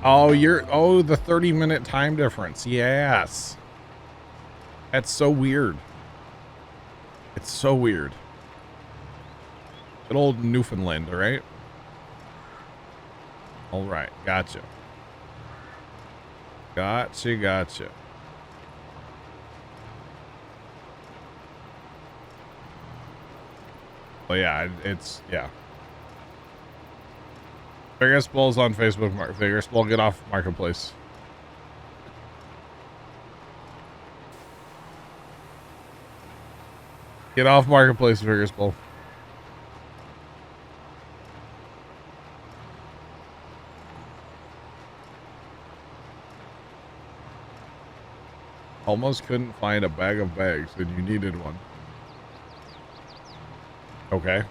Oh, oh, the 30-minute time difference. Yes. That's so weird. It's so weird. Good old Newfoundland, all right? All right, gotcha. Gotcha. Oh yeah, yeah. Biggest Bull's on Facebook. Biggest Bull, get off Marketplace. Get off Marketplace, Biggest Bull. Almost couldn't find a bag of bags and you needed one. Okay.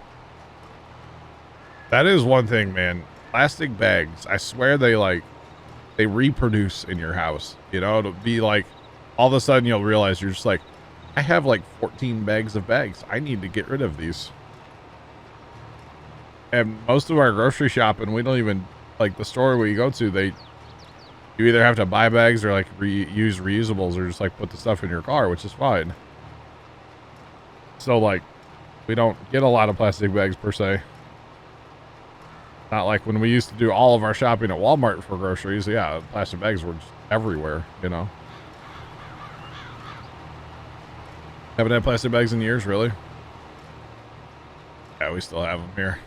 That is one thing, man. Plastic bags, I swear they reproduce in your house. You know, it'll be like all of a sudden you'll realize you're just like, I have like 14 bags of bags. I need to get rid of these. And most of our grocery shopping, we don't even, like the store we go to, you either have to buy bags or like use reusables or just like put the stuff in your car, which is fine. So like, we don't get a lot of plastic bags per se. Not like when we used to do all of our shopping at Walmart for groceries. Yeah, plastic bags were just everywhere, you know. Haven't had plastic bags in years, really? Yeah, we still have them here.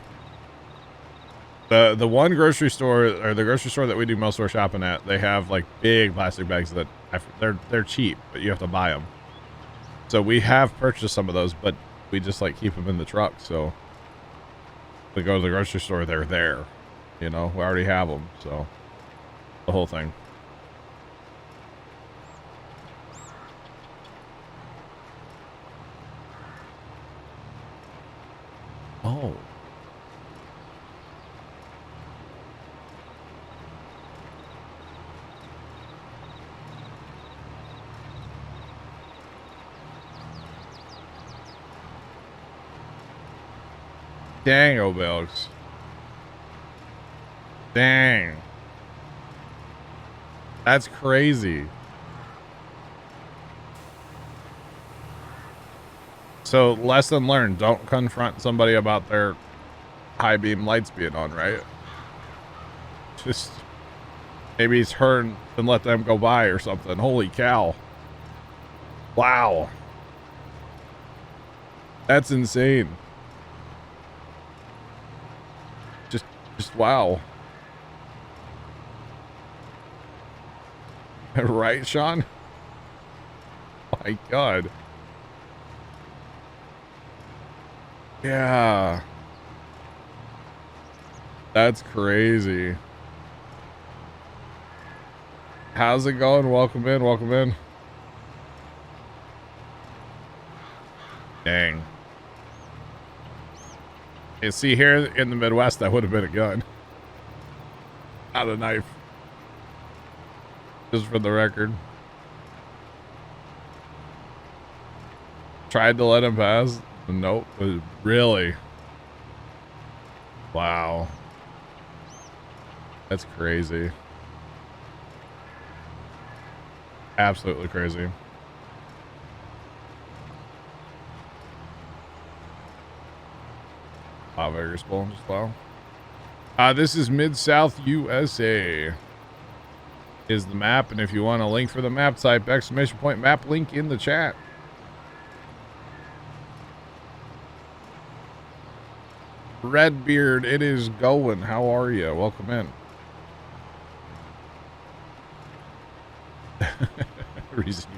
The one grocery store, or the grocery store that we do most of our shopping at, they have like big plastic bags that they're cheap, but you have to buy them. So we have purchased some of those, but we just like keep them in the truck. So we go to the grocery store, they're there. You know, we already have them. So the whole thing. Oh. Dang, Obelgs. Dang. That's crazy. So, lesson learned, don't confront somebody about their high beam lights being on, right? Just maybe turn and let them go by or something. Holy cow. Wow. That's insane. Just wow. Right, Sean? My God. Yeah. That's crazy. How's it going? Welcome in. Welcome in. Dang. You see, here in the Midwest, that would have been a gun. Not a knife. Just for the record. Tried to let him pass. Nope. Really? Wow. That's crazy. Absolutely crazy. Vegas Bowl as well. This is Mid-South USA is the map, and if you want a link for the map, type !point map link in the chat. Redbeard, it is going. How are you? Welcome in. Reason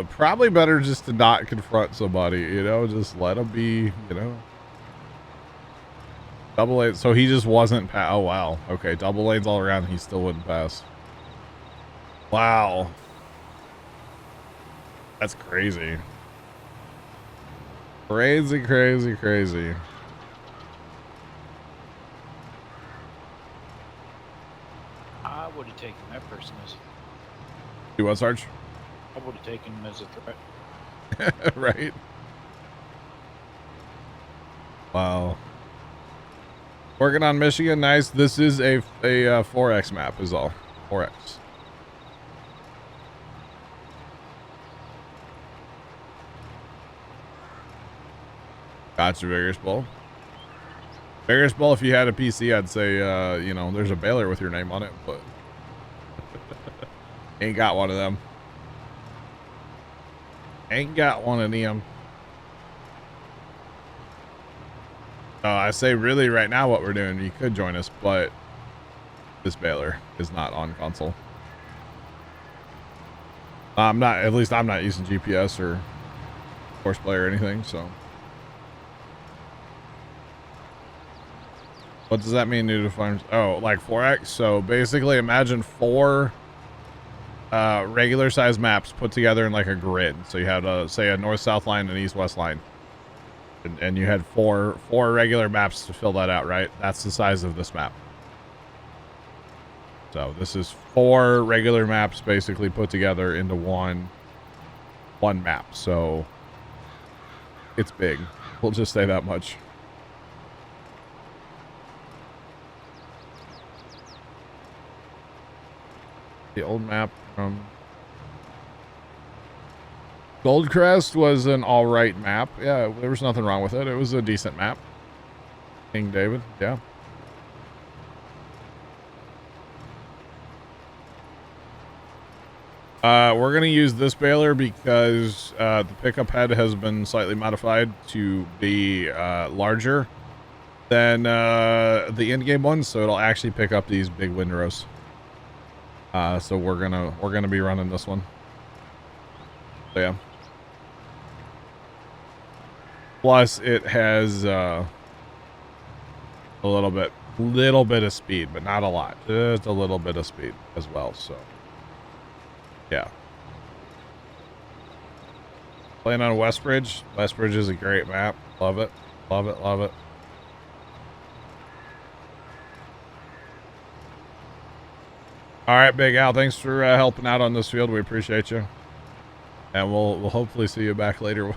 probably better just to not confront somebody, you know, just let them be, you know. Double lane, so he just wasn't oh wow, okay, double lanes all around, he still wouldn't pass. Wow. That's crazy. Crazy. I would have taken that person as... You what, Sarge? I would have taken him as a threat. Right. Wow. Working on Michigan, nice. This is a 4X map is all. 4X. Gotcha, Vigorous Bull. Vigorous Bull, if you had a PC, I'd say, you know, there's a baler with your name on it, but ain't got one of them. Ain't got one of them. I say really right now what we're doing, you could join us, but this baler is not on console. At least I'm not using GPS or horseplay or anything, so. What does that mean, new to farms? Oh, like 4X? So basically imagine 4 regular size maps put together in like a grid. So you had say a north-south line and east-west line. And you had four regular maps to fill that out, right? That's the size of this map. So this is 4 regular maps basically put together into one map. So it's big. We'll just say that much. The old map from Goldcrest was an alright map. Yeah, there was nothing wrong with it. It was a decent map. King David, yeah. We're going to use this baler because the pickup head has been slightly modified to be larger than the in-game one, so it'll actually pick up these big windrows. So we're gonna be running this one. So yeah. Plus, it has a little bit of speed, but not a lot. Just a little bit of speed as well. So yeah. Playing on Westbridge. Westbridge is a great map. Love it. Love it. Love it. All right, Big Al. Thanks for helping out on this field. We appreciate you, and we'll hopefully see you back later.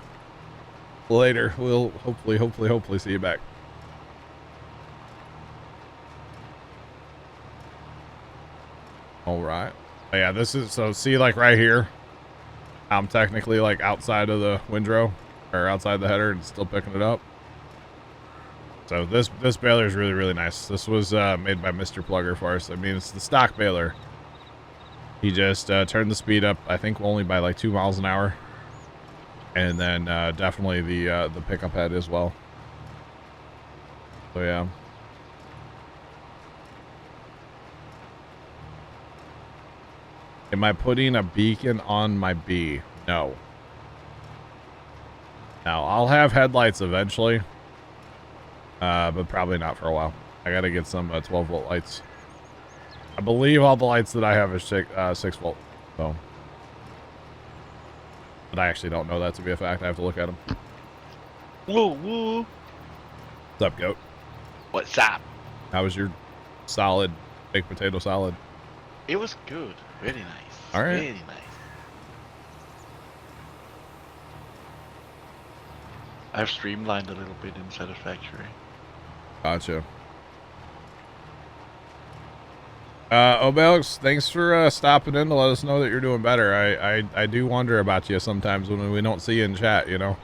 We'll hopefully see you back. All right. Yeah, this is so. See, like right here, I'm technically like outside of the windrow or outside the header, and still picking it up. So this baler is really nice. This was made by Mr. Plugger for us. I mean, it's the stock baler. He just turned the speed up, I think, only by like 2 miles an hour, and then definitely the pickup head as well. So yeah. Am I putting a beacon on my B? No. Now I'll have headlights eventually. But probably not for a while. I gotta get some 12-volt lights. I believe all the lights that I have are 6 volt. So, but I actually don't know that to be a fact. I have to look at them. Woo woo. What's up, goat? What's up? How was your solid baked potato salad? It was good. Very nice. All right. Very nice. I've streamlined a little bit inside the factory. Gotcha. Obelix, thanks for stopping in to let us know that you're doing better. I do wonder about you sometimes when we don't see you in chat, you know.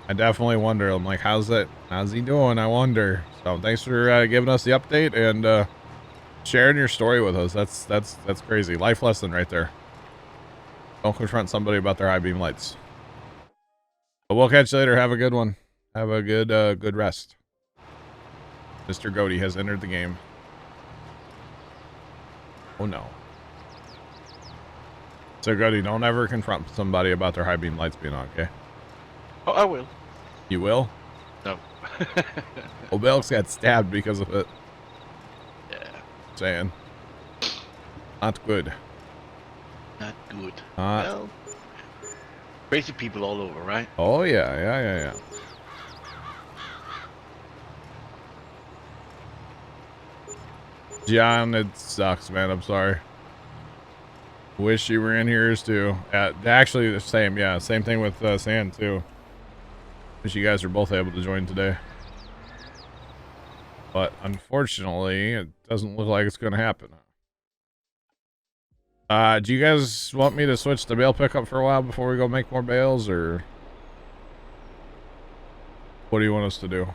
I definitely wonder. I'm like, how's he doing? I wonder. So thanks for giving us the update and sharing your story with us. That's crazy. Life lesson right there. Don't confront somebody about their high beam lights. But we'll catch you later. Have a good one. Have a good rest. Mr. Goaty has entered the game. Oh no. So Goaty, don't ever confront somebody about their high beam lights being on, okay? Oh, I will. You will? No. Obelix got stabbed because of it. Yeah. Saying. Not good. Not good. Not. Well, crazy people all over, right? Oh yeah. John, it sucks, man. I'm sorry. Wish you were in here too. Actually, the same. Yeah, same thing with Sand too. Wish you guys were both able to join today. But unfortunately, it doesn't look like it's going to happen. Do you guys want me to switch to bale pickup for a while before we go make more bales, or what do you want us to do?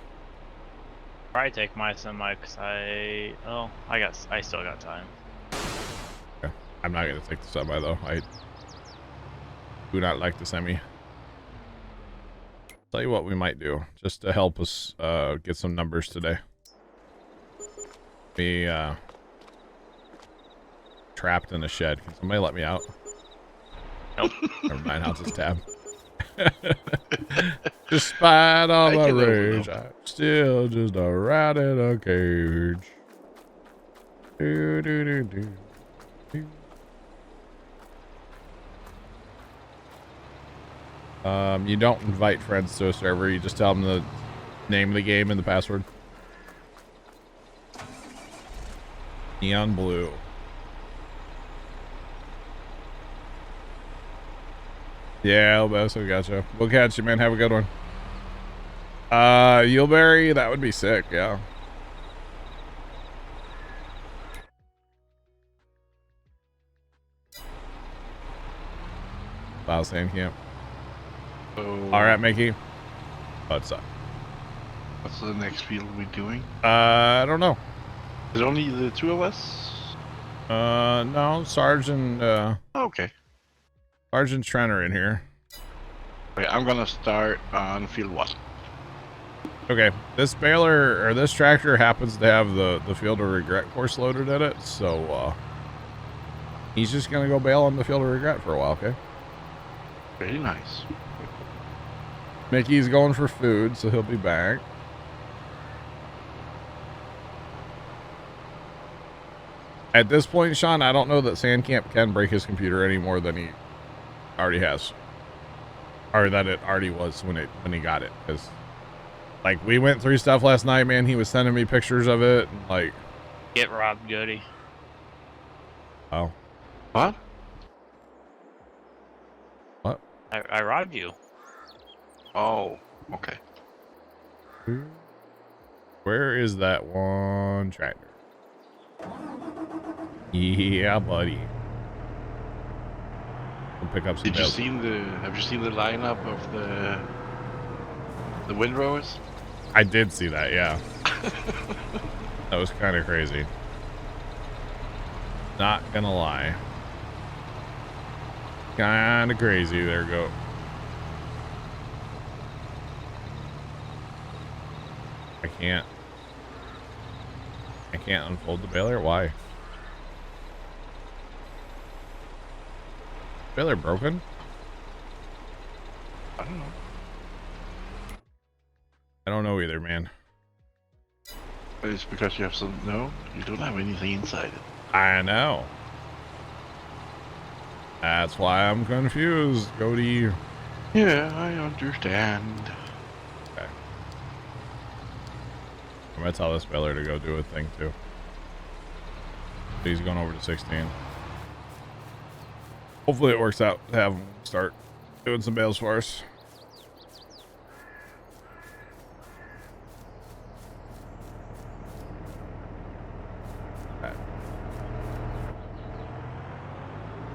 Probably take my semi because I still got time. Yeah, I'm not going to take the semi though. I do not like the semi. Tell you what we might do, just to help us get some numbers today. Be trapped in a shed. Can somebody let me out? Nope. Never mind, I'll just tab. Despite all my rage, I'm still just a rat in a cage. Do, do, do, do, do. You don't invite friends to a server. You just tell them the name of the game and the password. Neon blue. Yeah, Elbaso, gotcha. We'll catch you, man. Have a good one. Yuleberry, that would be sick, yeah. Wow, sand camp. So, Alright, Mickey. What's up? what's the next field we doing? I don't know. Is it only the two of us? No, Sergeant, Okay. Sergeant Trenner in here. Okay, I'm gonna start on field 1. Okay, this baler, or this tractor happens to have the Field of Regret course loaded in it, so, he's just gonna go bail on the Field of Regret for a while, okay? Very nice. Mickey's going for food, so he'll be back. At this point, Sean, I don't know that Sandcamp can break his computer any more than he already has. Or that it already was when he got it. Because, like, we went through stuff last night, man. He was sending me pictures of it. And, like, Get robbed, Goody. oh. What? What? I robbed you. Oh, okay. Where is that one tractor? Yeah, buddy. We'll pick up some Have you bales. seen the lineup of the windrowers? I did see that, yeah. That was kind of crazy. Not gonna lie. Kind of crazy. There we go. I can't unfold the baler. Why? Baler broken? I don't know. I don't know either, man. It's because you have some. No, you don't have anything inside it. I know. That's why I'm confused. Go to you. Yeah, I understand. Okay. I'm gonna tell this baler to go do a thing too. He's going over to 16. Hopefully it works out to have him start doing some bales for us.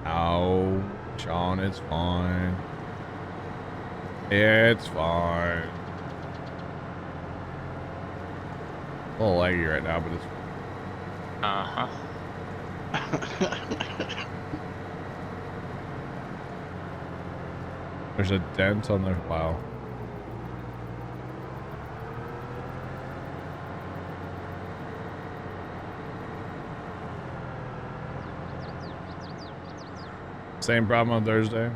Oh, Sean, it's fine. It's fine. A little laggy right now, but it's Uh-huh. there's a dent on the wow. Same problem on Thursday?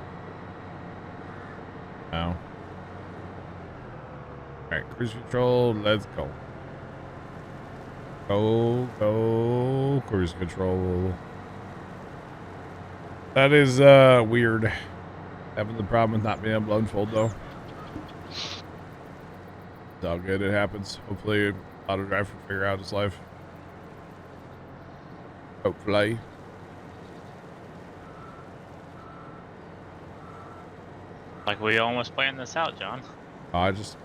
No. Alright, cruise control, let's go. Go, cruise control. That is weird. Having the problem with not being able to unfold though. It's all good, it happens. Hopefully auto drive can figure out his life. Hopefully. Like we almost planned this out, John. I just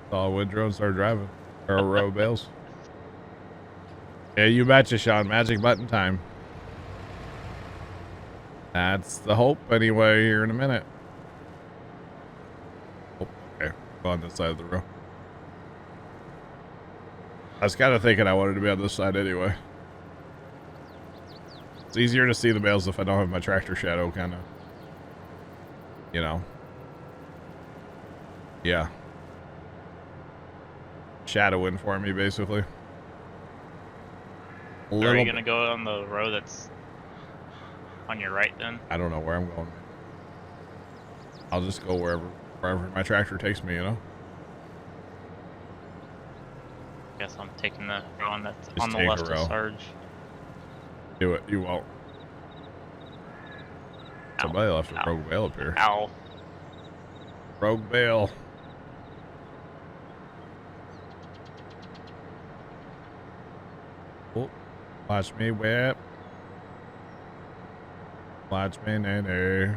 saw a windrow and started driving. Or a row of bales. Yeah, you betcha, Sean. Magic button time. That's the hope anyway here in a minute. Oh, okay. Go on this side of the road. I was kind of thinking I wanted to be on this side anyway. It's easier to see the bales if I don't have my tractor shadow kind of, you know. Yeah. Shadowing for me, basically. Are you gonna go on the road that's on your right then? I don't know where I'm going. I'll just go wherever my tractor takes me, you know? Guess I'm taking the one that's Just on the take a left row. of Sarge. Do it. You won't. Ow. Somebody left a Ow. rogue bale up here. Ow. Rogue bale. Oh, watch me whip. Watch me nay.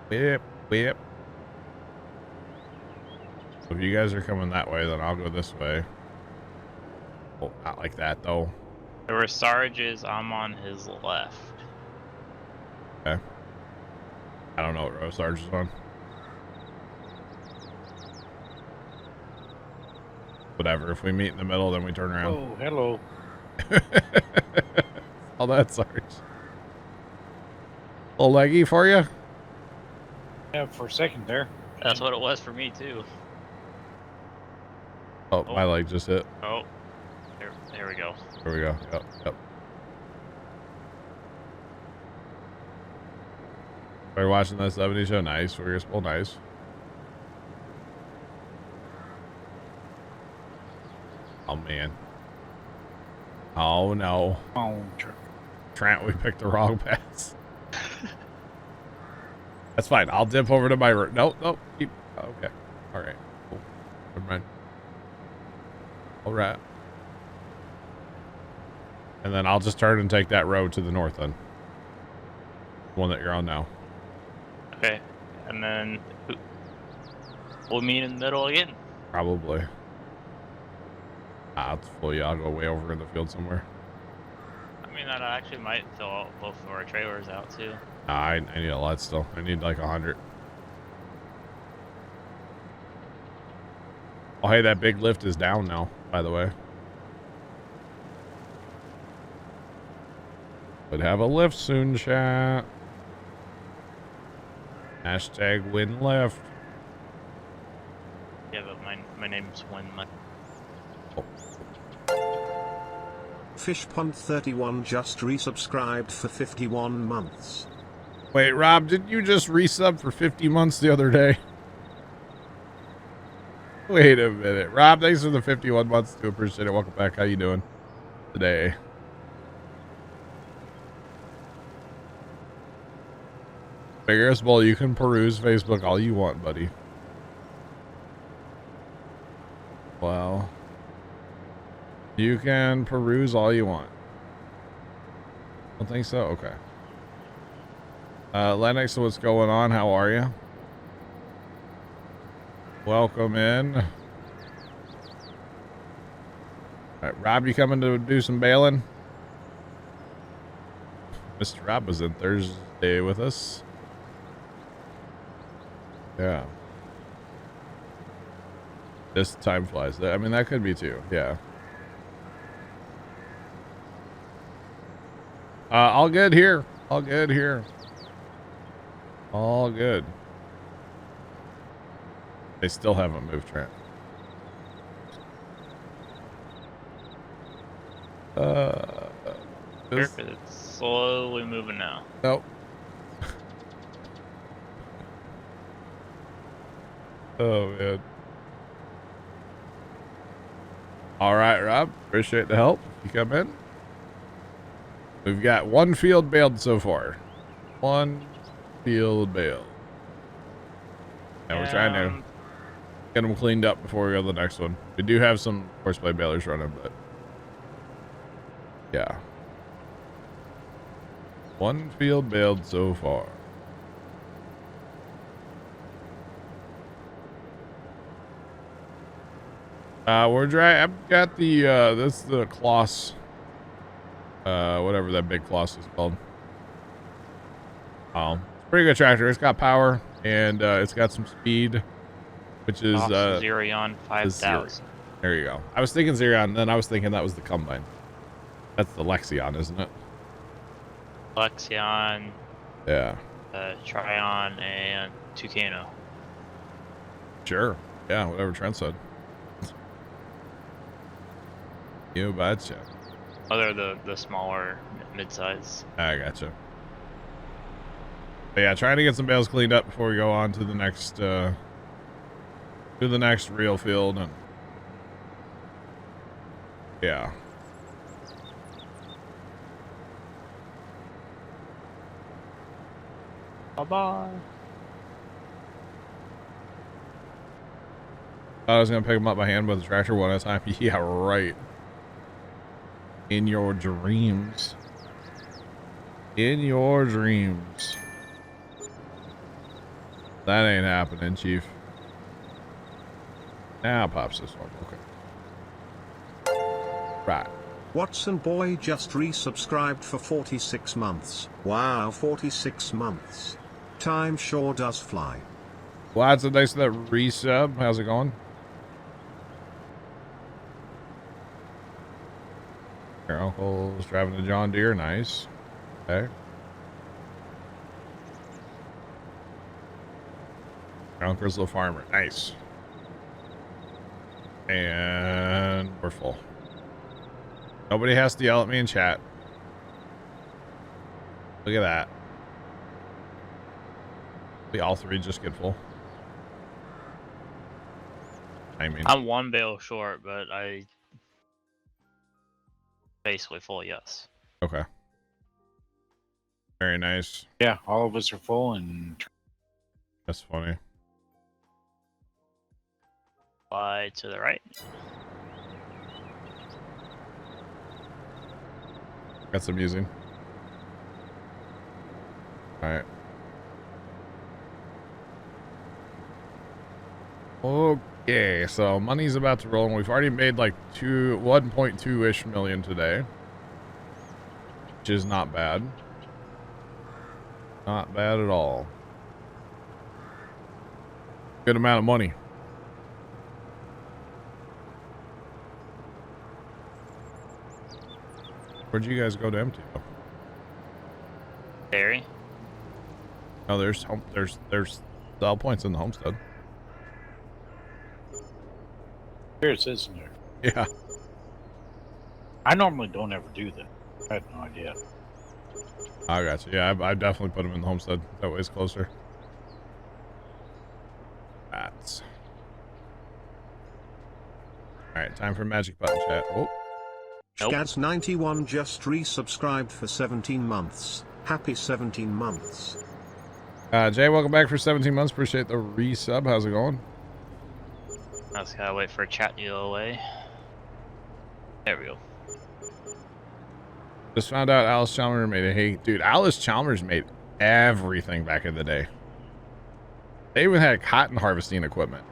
Whip, whip. So if you guys are coming that way, then I'll go this way. Oh, not like that though. Where Sarge is, I'm on his left. Okay. I don't know what row Sarge is on. Whatever. If we meet in the middle, then we turn around. Oh, hello. Oh, that's Sarge. Little leggy for you? Yeah, for a second there. That's what it was for me too. Oh, Oh. my leg just hit. Oh, there we go. There we go. Yep, yep. Are you watching that 70 show? Nice. We're well, nice. Oh, man. Oh, no. Oh, Trent, we picked the wrong pass. That's fine. I'll dip over to my route. Nope, nope. Keep. Okay. All right. Cool. Never mind. All right. And then I'll just turn and take that road to the north then. The one that you're on now. Okay, and then we'll meet in the middle again. Probably. It's full. Yeah, I'll go way over in the field somewhere. I mean, that actually might fill out both of our trailers out too. I need a lot still. I need like 100. Oh, hey, that big lift is down now, by the way. Would have a lift soon, chat. Hashtag win lift. Yeah, but my name's Win. Fishpond31 just resubscribed for 51 months. Wait, Rob, didn't you just resub for 50 months the other day? Wait a minute. Rob, thanks for the 51 months. Do appreciate it. Welcome back. How you doing today? Biggest Bull, you can peruse Facebook all you want, buddy. Well, you can peruse all you want. Don't think so? Okay. Lennox, what's going on? How are you? Welcome in. All right, Rob, you coming to do some bailing? Mr. Rob was in Thursday with us. Yeah. This time flies. I mean, that could be too. Yeah. All good here. All good here. All good. They still haven't moved, Trent. It's slowly moving now. Nope. Oh, man. All right, Rob. Appreciate the help. You come in. We've got one field bailed so far. One field bailed. And we're trying to get them cleaned up before we go to the next one. We do have some horseplay bailers running, but yeah. One field bailed so far. We're dry. I've got the this is the Kloss, whatever that big Kloss is called. It's a pretty good tractor. It's got power and it's got some speed, which is Xerion the 5000. there you go. I was thinking Xerion, then I was thinking that was the Combine. That's the Lexion, isn't it? Lexion, Yeah. Tryon, and Tucano. Sure. Yeah, whatever Trent said. You betcha. Oh, they're the smaller mid-size. I gotcha. But yeah, trying to get some bales cleaned up before we go on to the next real field, and yeah. Bye-bye. Thought I was gonna pick them up by hand with the tractor one at a time. Yeah, right. In your dreams. In your dreams. That ain't happening, Chief. Now pops this one. Okay. Right. Watson Boy just resubscribed for 46 months. Wow, 46 months. Time sure does fly. Watson, thanks for that resub. How's it going? Your uncle's driving a John Deere. Nice. Okay. Your uncle's a farmer. Nice. And we're full. Nobody has to yell at me in chat. Look at that. We all three just get full. I mean, I'm one bale short, but I basically full, yes. okay. Very nice. Yeah, all of us are full, and That's funny. Slide to the right. Got some using. Alright. Okay, so money's about to roll, and we've already made like 1.2-ish million today. Which is not bad. Not bad at all. Good amount of money. Where'd you guys go to empty? Dairy. Oh, there's sell points in the homestead. here it says in there. Yeah. I normally don't ever do that. I had no idea. I got you. Yeah, I definitely put them in the homestead. That way it's closer. That's all right. Time for magic button chat. Oh, Nope. Scaz91 just resubscribed for 17 months. Happy 17 months. Jay, welcome back for 17 months. Appreciate the resub. How's it going? I just gotta wait for chat to go away. There we go. Just found out Alice Chalmers made it. Hey, dude, Alice Chalmers made everything back in the day. They even had cotton harvesting equipment.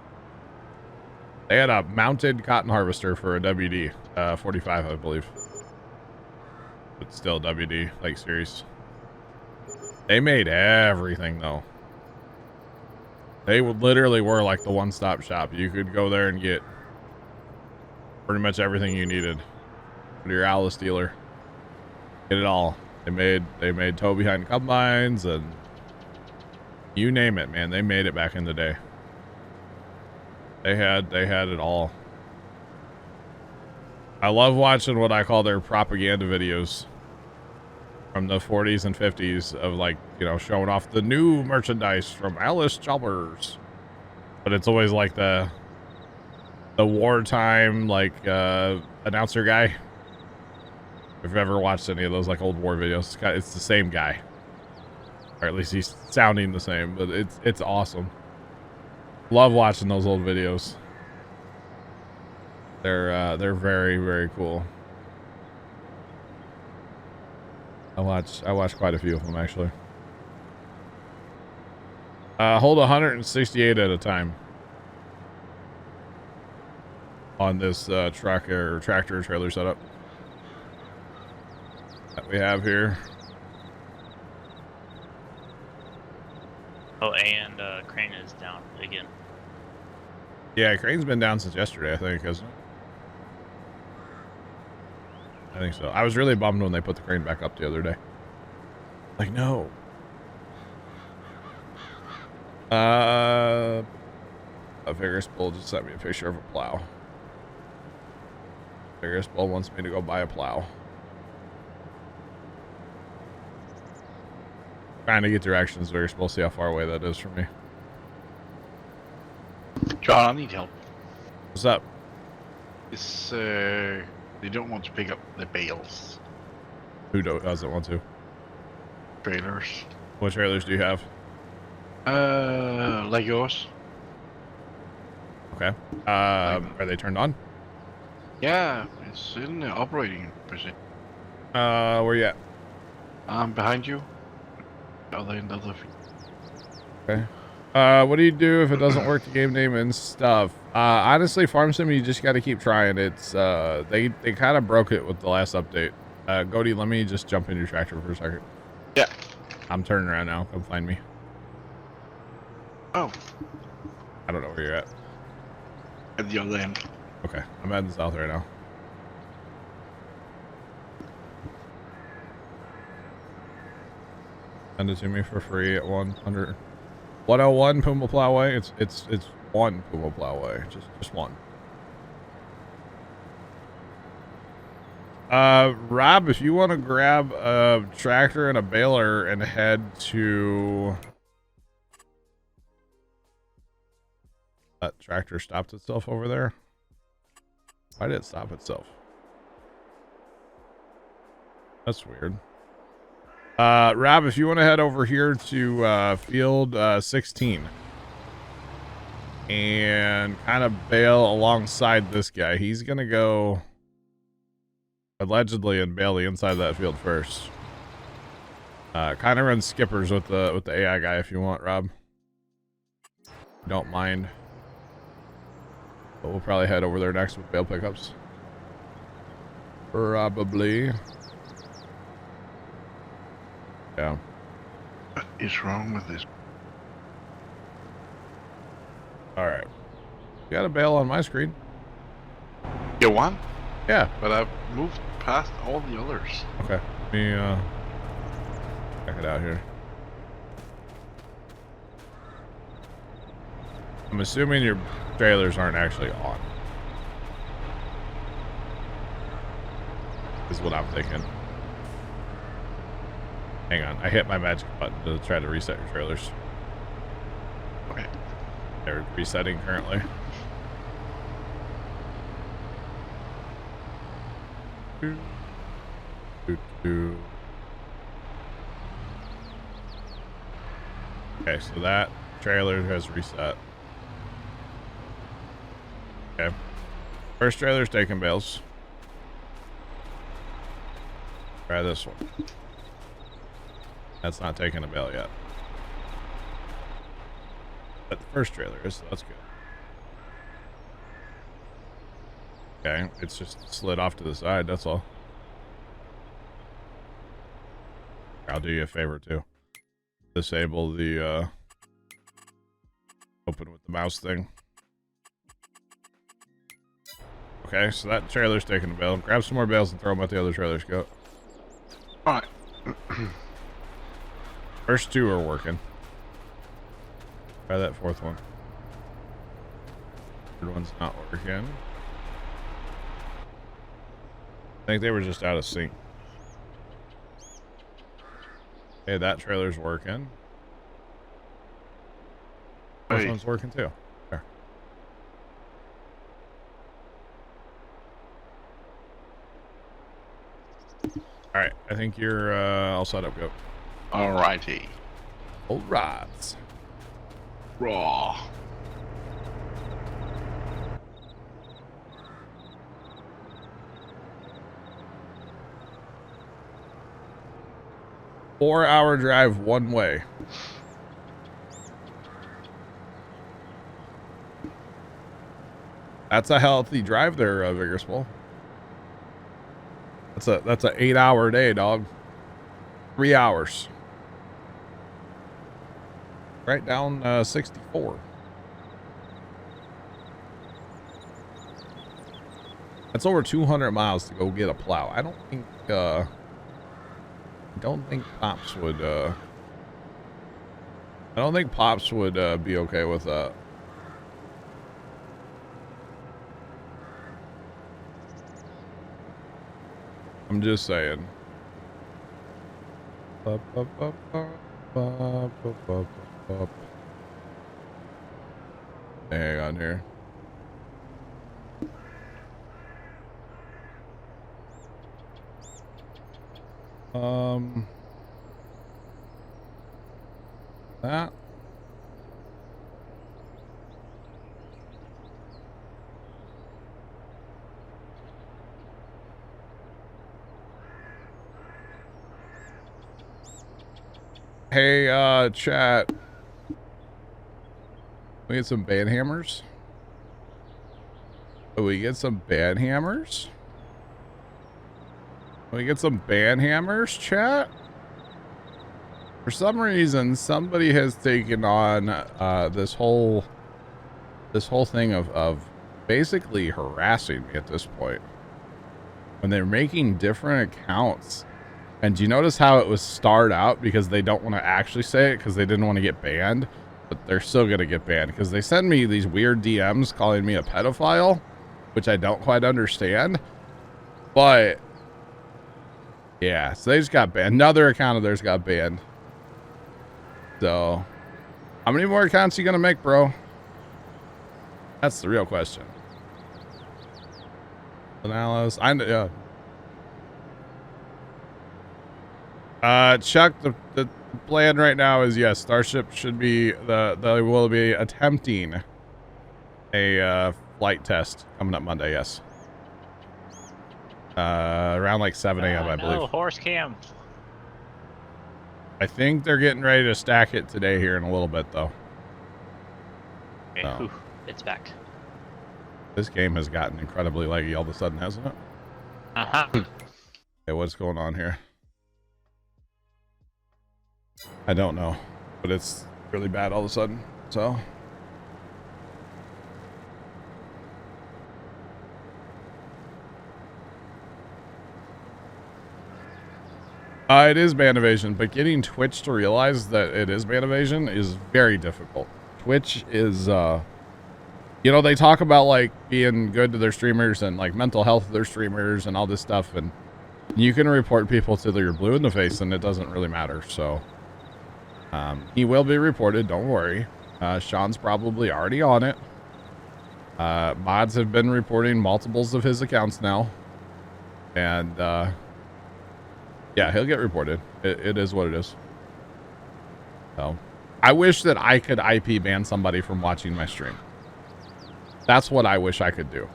They had a mounted cotton harvester for a WD 45, I believe. But still WD, like series. They made everything though. They would literally were like the one-stop shop. You could go there and get pretty much everything you needed for your Alice dealer. Get it all. They made tow behind combines and you name it, man. They made it back in the day. They had it all. I love watching what I call their propaganda videos from the 40s and 50s of, like, you know, showing off the new merchandise from Alice Chalmers. But it's always like the wartime, like, announcer guy. If you've ever watched any of those, like, old war videos, it's the same guy. Or at least he's sounding the same, but it's awesome. Love watching those old videos. They're very, very cool. I watch quite a few of them actually. Hold 168 at a time. on this truck or tractor trailer setup that we have here. Oh, and crane is down again. Yeah, crane's been down since yesterday, I think, hasn't it? I think so. I was really bummed when they put the crane back up the other day. Like, no. A Vigorous Bull just sent me a picture of a plow. Vigorous Bull wants me to go buy a plow. Trying to get directions, Vigorous Bull, see how far away that is from me. John, I need help. What's up? It's they don't want to pick up the bales. Who doesn't want to? Trailers. What trailers do you have? Like yours. Okay. Are they turned on? Yeah, it's in the operating position. Where you at? I'm behind you. Other end of the. Okay. What do you do if it doesn't work, the game name and stuff? Honestly, Farm Sim, you just got to keep trying. It's, they kind of broke it with the last update. Goaty, let me just jump in your tractor for a second. Yeah. I'm turning around now. Come find me. Oh, I don't know where you're at. at the other end. Okay. I'm heading south right now. Send it to me for free at 101 Puma Plowway. It's one Puma Plowway. Just one. Rob, if you want to grab a tractor and a baler and head to... That tractor stopped itself over there. Why did it stop itself? That's weird. Rob, if you want to head over here to field 16 and kind of bail alongside this guy, he's gonna go allegedly and bail the inside of that field first. Kind of run skippers with the AI guy if you want, Rob. Don't mind. But we'll probably head over there next with bail pickups. Probably. Yeah. What is wrong with this? Alright. You got a bail on my screen. You won? Yeah. But I've moved past all the others. Okay. Let me check it out here. I'm assuming your trailers aren't actually on. Is what I'm thinking. Hang on, I hit my magic button to try to reset your trailers. Okay. They're resetting currently. Okay, so that trailer has reset. Okay. First trailer's taking bales. Try this one. That's not taking a bale yet. But the first trailer is, so that's good. Okay, it's just slid off to the side, that's all. I'll do you a favor too. Disable the open with the mouse thing. Okay, so that trailer's taking a bale. Grab some more bales and throw them at the other trailers. Go. Alright. First two are working. Try that fourth one. Third one's not working. I think they were just out of sync. Okay, that trailer's working. Fourth Hey. one's working too. There. Alright, I think you're all set up, go. Alrighty. All right. Raw. Four-hour drive one way. That's a healthy drive there, Vigorspol. That's a 8-hour day, dog. 3 hours. Right down 64. That's over 200 miles to go get a plow. I don't think Pops would be okay with that. I'm just saying. Hang on here. That. Hey, chat. We get some band hammers. Oh, we get some band hammers. We get some band hammers, chat. For some reason, somebody has taken on this whole thing of basically harassing me at this point. When they're making different accounts. And do you notice how it was starred out because they don't want to actually say it because they didn't want to get banned, but they're still going to get banned because they send me these weird DMs calling me a pedophile, which I don't quite understand. But yeah, so they just got banned. Another account of theirs got banned. So how many more accounts are you going to make, bro? That's the real question. Analysis. Yeah. Chuck, the plan right now is yes, Starship should be they will be attempting a flight test coming up Monday. Yes, around like 7 a.m. I believe. Oh, horse cam. I think they're getting ready to stack it today here in a little bit though. Okay, So, whew, it's back. this game has gotten incredibly laggy all of a sudden, hasn't it? Hey, what's going on here? I don't know, but it's really bad all of a sudden, so. It is band evasion, but getting Twitch to realize that it is band evasion is very difficult. Twitch is, you know, they talk about like being good to their streamers and like mental health of their streamers and all this stuff, and you can report people till you're blue in the face and it doesn't really matter, so. He will be reported, don't worry. Sean's probably already on it. Mods have been reporting multiples of his accounts now. And, yeah, he'll get reported. It is what it is. So, I wish that I could IP ban somebody from watching my stream. That's what I wish I could do.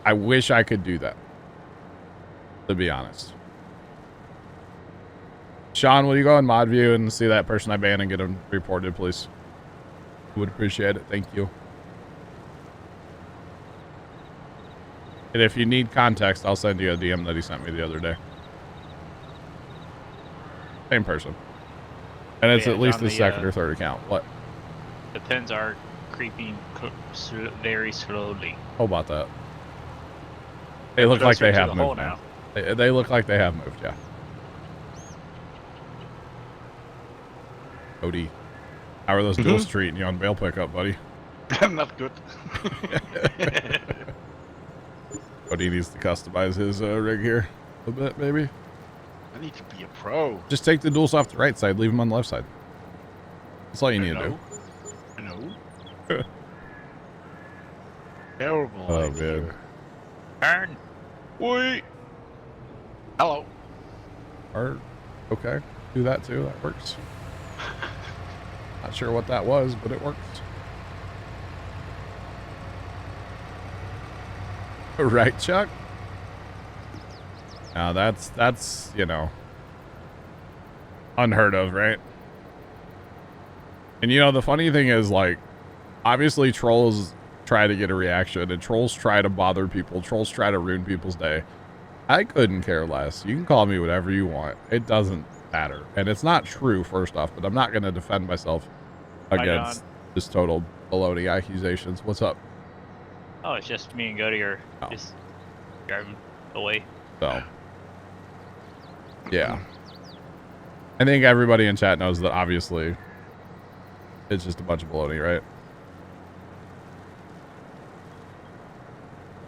I wish I could do that. To be honest. Sean, will you go in mod view and see that person I banned and get him reported, please? Would appreciate it. Thank you. And if you need context, I'll send you a DM that he sent me the other day. Same person. And it's Yeah, at least on the the, second or third account. What? The pins are creeping very slowly. How about that? They look like they have moved now. They look like they have moved, yeah. Odie, how are those duels treating you on bail pickup, buddy? Not good. Odie needs to customize his rig here a bit, maybe. I need to be a pro. Just take the duels off the right side, leave them on the left side. That's all you need to do. I know. Terrible. Oh, idea. man. Turn. Wait. Hello. Or, okay, do that too. That works. Not sure what that was, but it works. Right, Chuck? Now that's, you know, unheard of, right? And you know, the funny thing is, like, obviously trolls try to get a reaction, and trolls try to bother people. Trolls try to ruin people's day. I couldn't care less. You can call me whatever you want. It doesn't matter. And it's not true, first off, but I'm not going to defend myself against this total baloney accusations. What's up? Oh, it's just me and Cody are just driving away. So, yeah. I think everybody in chat knows that obviously it's just a bunch of baloney, right?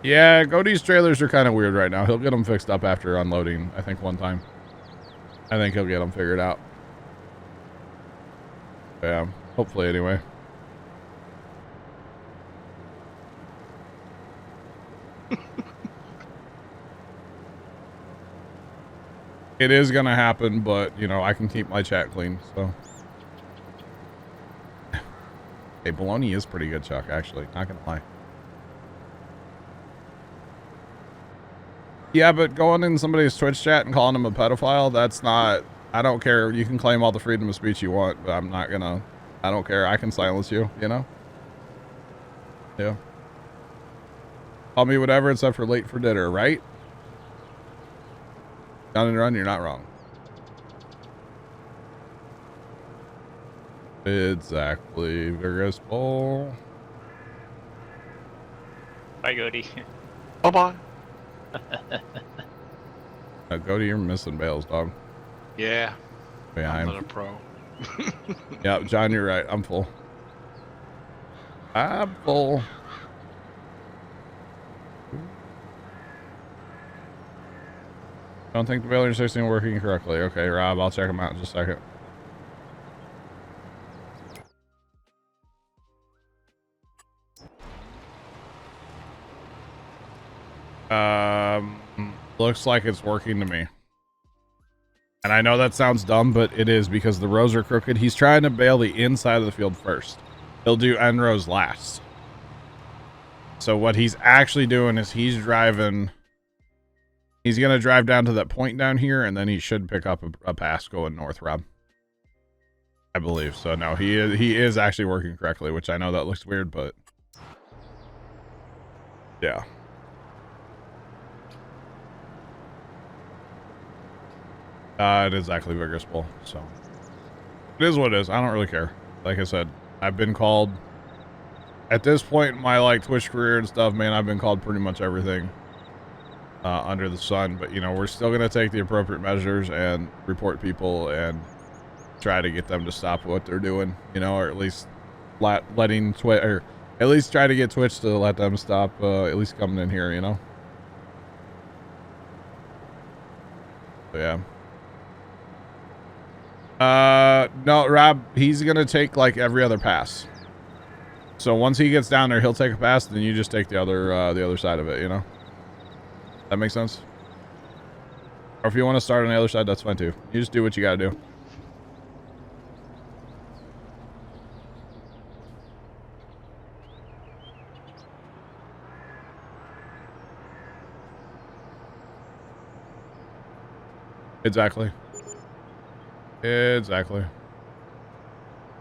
Yeah, Cody's trailers are kind of weird right now. He'll get them fixed up after unloading, I think, one time. I think he'll get them figured out. Yeah, hopefully anyway. It is going to happen, but, you know, I can keep my chat clean, so. Hey, baloney is pretty good, Chuck, actually. Not going to lie. Yeah, but going in somebody's Twitch chat and calling them a pedophile, that's not... I don't care. You can claim all the freedom of speech you want, but I'm not going to... I don't care. I can silence you, you know? Yeah. Call me whatever except for late for dinner, right? Down and run, you're not wrong. Exactly. Vigorous bull. Bye, Cody. Bye-bye. Cody, you're missing bales, dog. Yeah. Yeah, I'm not a pro. Yeah, John, you're right. I'm full. I'm full. Don't think the baler system working correctly. Okay, Rob, I'll check them out in just a second. Looks like it's working to me. And I know that sounds dumb, but it is because the rows are crooked. He's trying to bail the inside of the field first. He'll do end rows last. So what he's actually doing is he's driving... He's going to drive down to that point down here, and then he should pick up a pass going north, Rob. I believe. So, no, he is actually working correctly, which I know that looks weird, but... Yeah. It is actually Vigorous Bull, so... It is what it is. I don't really care. Like I said, I've been called... At this point in my, like, Twitch career and stuff, man, I've been called pretty much everything. Under the sun, but you know, we're still going to take the appropriate measures and report people and try to get them to stop what they're doing, you know, or at least letting Twitch, or at least try to get Twitch to let them stop at least coming in here, you know. So, yeah. No, Rob, he's going to take like every other pass. So once he gets down there, he'll take a pass, then you just take the other side of it, you know. That makes sense? Or if you want to start on the other side, that's fine too. You just do what you gotta do. Exactly. Exactly.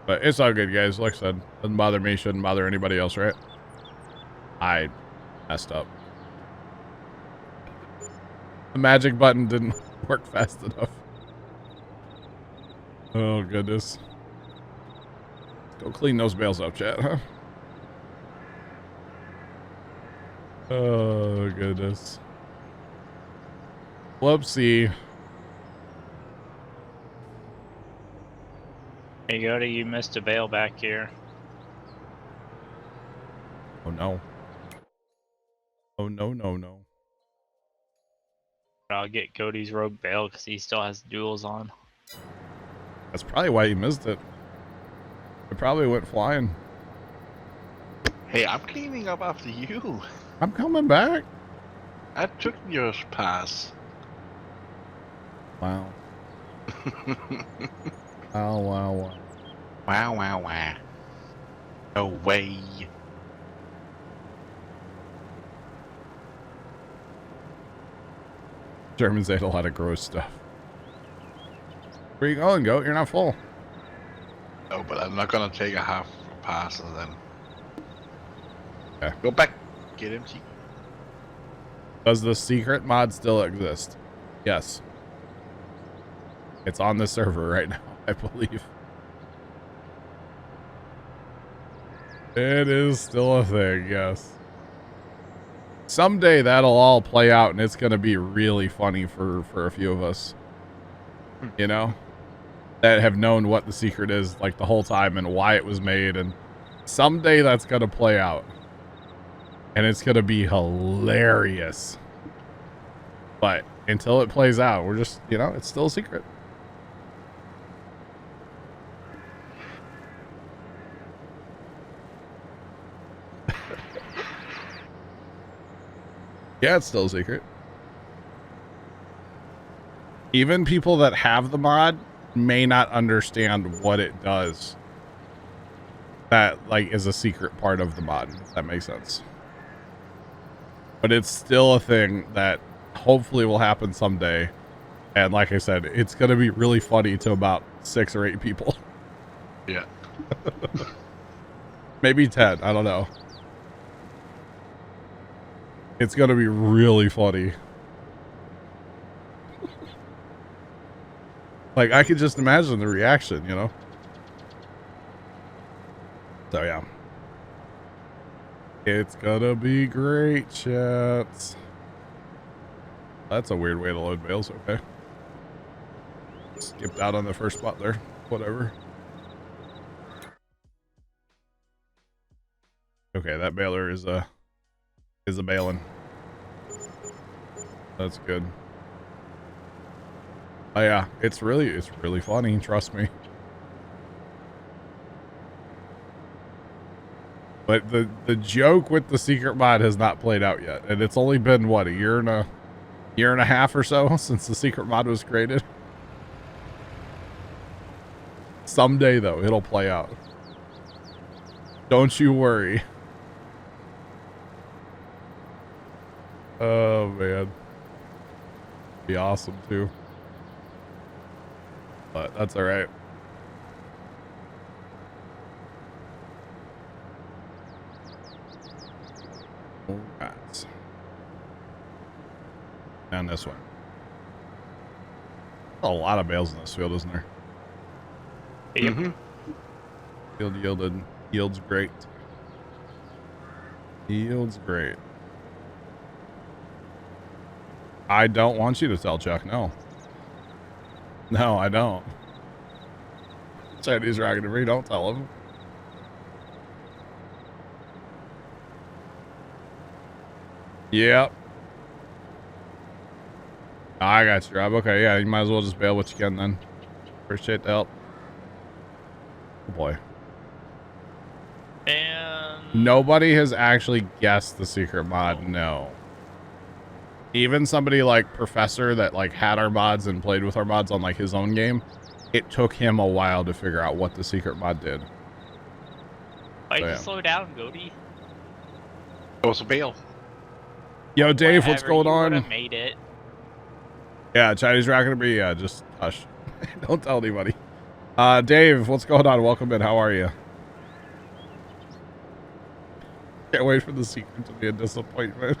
But it's all good, guys. Like I said, doesn't bother me, shouldn't bother anybody else, right? I messed up. The magic button didn't work fast enough. Oh, goodness. Let's go clean those bales up, chat, huh? Oh, goodness. Whoopsie. Hey, Cody, you missed a bale back here. Oh, no. Oh, no, no, no. I'll get Cody's rogue bale because he still has duels on. That's probably why you missed it. It probably went flying. Hey, I'm cleaning up after you. I'm coming back. I took your pass. Wow. Oh, wow, wow. Wow, wow, wow. No way. Germans ate a lot of gross stuff. Where you going, goat? You're not full. No, but I'm not gonna take a half pass and then. Go back. Get empty. Does the secret mod still exist? Yes. It's on the server right now, I believe. It is still a thing, yes. Someday that'll all play out and it's going to be really funny for a few of us. You know? That have known what the secret is like the whole time and why it was made, and someday that's going to play out. And it's going to be hilarious. But until it plays out, we're just, you know, it's still a secret. Yeah, it's still a secret. Even people that have the mod may not understand what it does. That, like, is a secret part of the mod, if that makes sense. But it's still a thing that hopefully will happen someday. And like I said, it's going to be really funny to about 6 or 8 people. Yeah. Maybe 10, I don't know. It's going to be really funny. Like, I could just imagine the reaction, you know? So, yeah. It's gonna be great, chats. That's a weird way to load bales, okay. Skipped out on the first spot there. Whatever. Okay, that baler is a baling. That's good. Oh yeah, it's really funny, trust me. But the joke with the secret mod has not played out yet, and it's only been what, a year and a half or so since the secret mod was created. Someday though, it'll play out. Don't you worry. Oh man, be awesome too. But that's all right. All right. And this one. A lot of bales in this field, isn't there? Yep. Mm-hmm. Field yields great. Yields great. I don't want you to tell Chuck, no. No, I don't. Chinese rocking to me, don't tell him. Yep. I got you, Rob. Okay, yeah, you might as well just bail what you can then. Appreciate the help. Oh boy. And Nobody has actually guessed the secret mod, no. Even somebody like Professor that like had our mods and played with our mods on like his own game, it took him a while to figure out what the secret mod did. why'd So, you yeah. slow down, Goaty? It was a bail. Yo, Dave, what's Whatever, going you on? would've made it. Yeah, Chinese rocking to be, yeah, just hush. Don't tell anybody. Dave, what's going on? Welcome in. How are you? Can't wait for the secret to be a disappointment.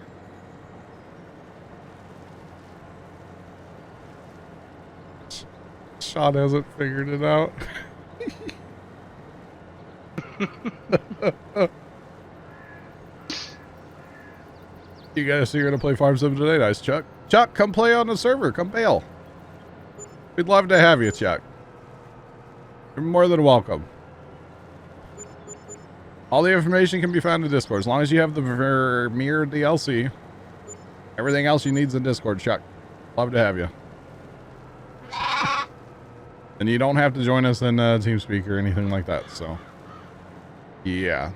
Sean hasn't figured it out. You guys are gonna play Farm Sim today? Nice, Chuck. Chuck, come play on the server. Come bail. We'd love to have you, Chuck. You're more than welcome. All the information can be found in Discord. As long as you have the Vermeer DLC, everything else you need is in Discord, Chuck. Love to have you. And you don't have to join us in TeamSpeak or anything like that, so. Yeah.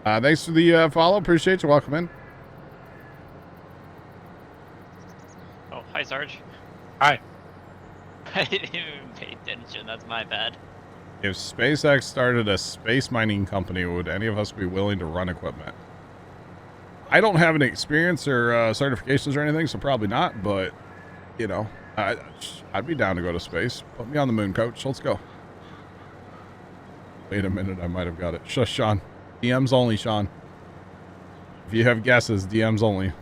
Thanks for the follow. Appreciate you. Welcome in. Oh, hi, Sarge. Hi. I didn't even pay attention. That's my bad. If SpaceX started a space mining company, would any of us be willing to run equipment? I don't have any experience or certifications or anything, so probably not, but, you know, I'd be down to go to space. Put me on the moon, coach. Let's go. Wait a minute. I might have got it. Shush, Sean. DMs only, Sean. If you have guesses, DMs only.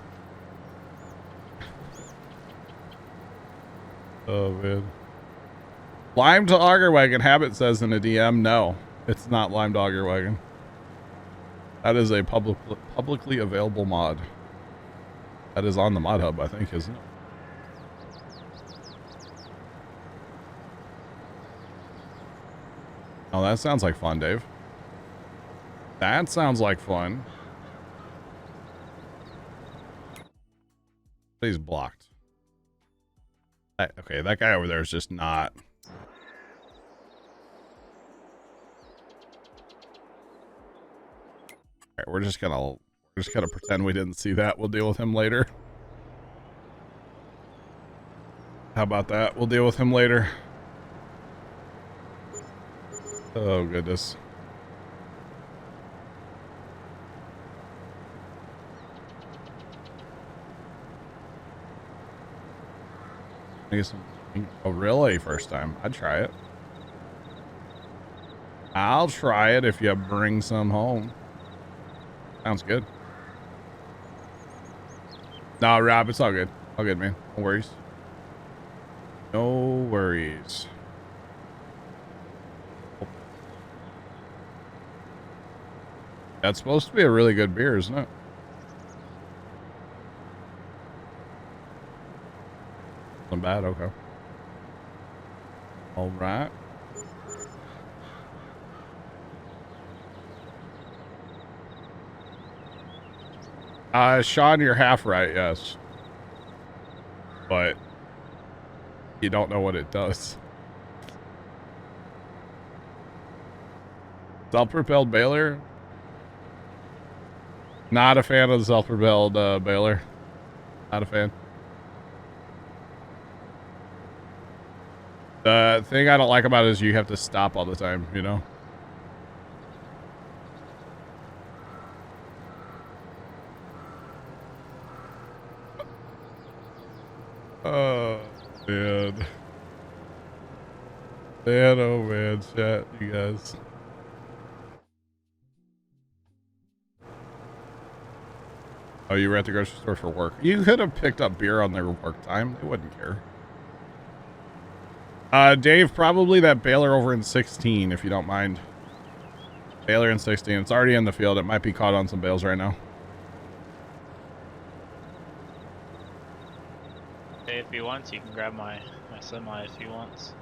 Oh, man. Lime to Auger Wagon, Habit says in a DM. No, it's not Lime to Auger Wagon. That is a publicly available mod. That is on the mod hub, I think, isn't it? Oh, that sounds like fun, Dave. That sounds like fun. He's blocked. Okay, that guy over there is just not. Alright, we're just gonna pretend we didn't see that. We'll deal with him later. How about that? We'll deal with him later. Oh, goodness. I guess. Oh, really? First time. I'd try it. I'll try it if you bring some home. Sounds good. No, Rob, it's all good. All good, man. No worries. No worries. That's supposed to be a really good beer, isn't it? Not bad, okay. All right. Sean, you're half right, yes. But you don't know what it does. Self-propelled baler? Not a fan of the self-propelled baler. Not a fan. The thing I don't like about it is you have to stop all the time, you know? Oh, man. Man, oh, man. Chat, you guys. Oh, you were at the grocery store for work. You could have picked up beer on their work time. They wouldn't care. Dave, probably that baler over in 16, if you don't mind. Baler in 16. It's already in the field. It might be caught on some bales right now. Hey, if he wants, you can grab my semi if he wants.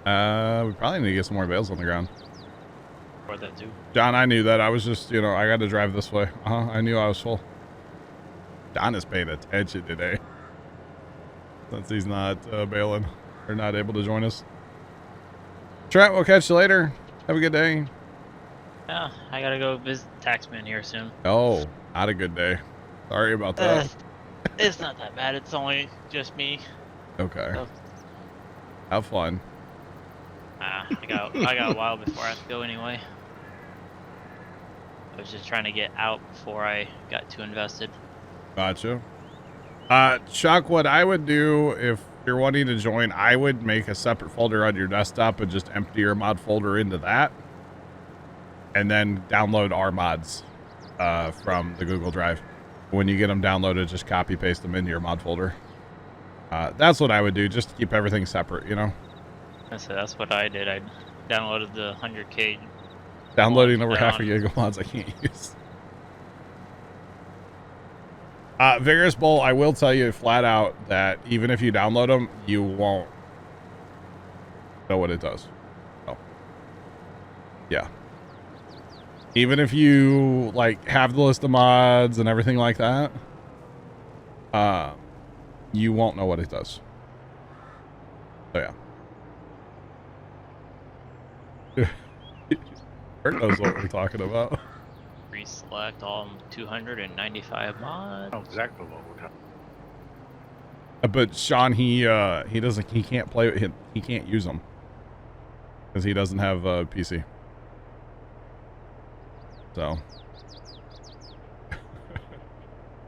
We probably need to get some more bales on the ground. Or that too. John, I knew that. I was just, you know, I got to drive this way. I knew I was full. John is paying attention today. Since he's not bailing. Or not able to join us. Trent, we'll catch you later. Have a good day. Yeah, I gotta go visit the taxman here soon. Oh, not a good day. Sorry about that. It's not that bad. It's only just me. Okay. So, have fun. I got a while before I have to go anyway. I was just trying to get out before I got too invested. Gotcha. Chuck, what I would do if you're wanting to join, I would make a separate folder on your desktop and just empty your mod folder into that. And then download our mods from the Google Drive. When you get them downloaded, just copy paste them into your mod folder. That's what I would do, just to keep everything separate, you know? So that's what I did. I downloaded the 100K. Downloading over half a gig of mods I can't use. Vigorous Bull, I will tell you flat out that even if you download them, you won't know what it does. Oh. Yeah. Even if you, like, have the list of mods and everything like that, you won't know what it does. So, yeah. Bert knows what we're talking about. Select all 295 mods. Oh, exactly what we're talking. But Sean, he can't play. He can't use them because he doesn't have a PC. So,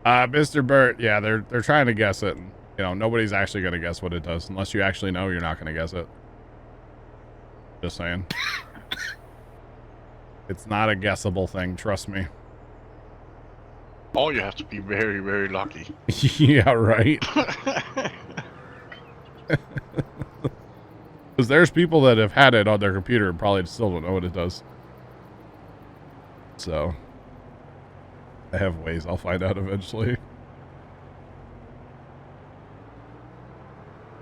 Mr. Burt, yeah, they're trying to guess it. And, you know, nobody's actually gonna guess what it does unless you actually know. You're not gonna guess it. Just saying. It's not a guessable thing, trust me. Oh, you have to be very, very lucky. Yeah, right. Because there's people that have had it on their computer and probably still don't know what it does. So, I have ways. I'll find out eventually.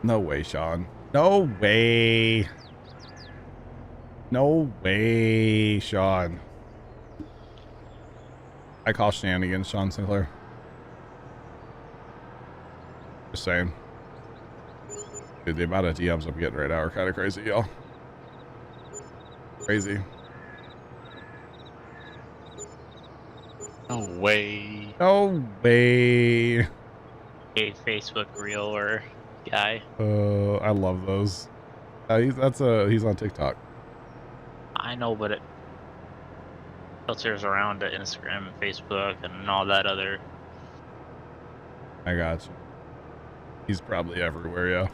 No way, Sean. No way. No way, Sean. I call shenanigans, Sean Sinclair. Just saying. Dude, the amount of DMs I'm getting right now are kind of crazy, y'all. Crazy. No way. No way. A Facebook reel or guy. I love those. He's on TikTok. I know, but it filters around to Instagram and Facebook and all that other. I got you. He's probably everywhere, yeah.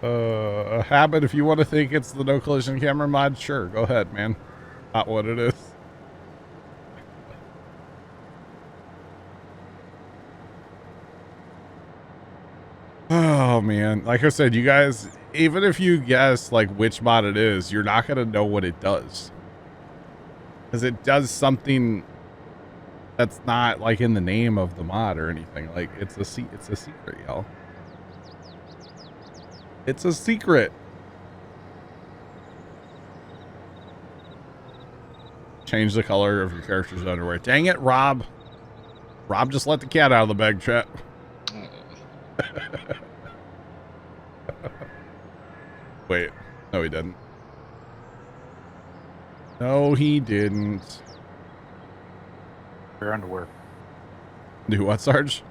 A habit, if you want to think it's the no collision camera mod, sure, go ahead, man. Not what it is. Oh man, like I said, you guys, even if you guess like which mod it is, you're not gonna know what it does, because it does something that's not like in the name of the mod or anything. Like it's a secret, y'all. It's a secret. Change the color of your character's underwear. Dang it, Rob. Rob just let the cat out of the bag, chat. Wait. No, he didn't. No, he didn't. Your underwear. Do what, Sarge?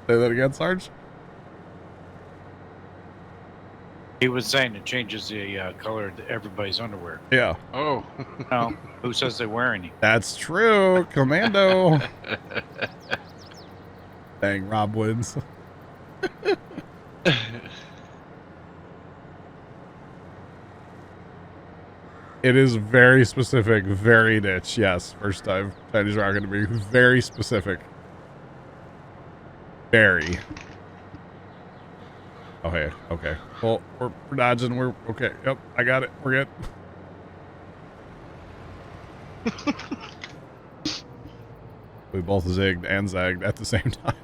Say that again, Sarge? He was saying it changes the color of everybody's underwear. Yeah. Oh. No, who says they wear any? That's true. Commando. Dang, Rob wins. It is very specific, very niche. Yes, first time Chinese rock going to be very specific. Very. Oh, hey, okay. Well, we're dodging. We're okay. Yep, I got it. We're good. We both zigged and zagged at the same time.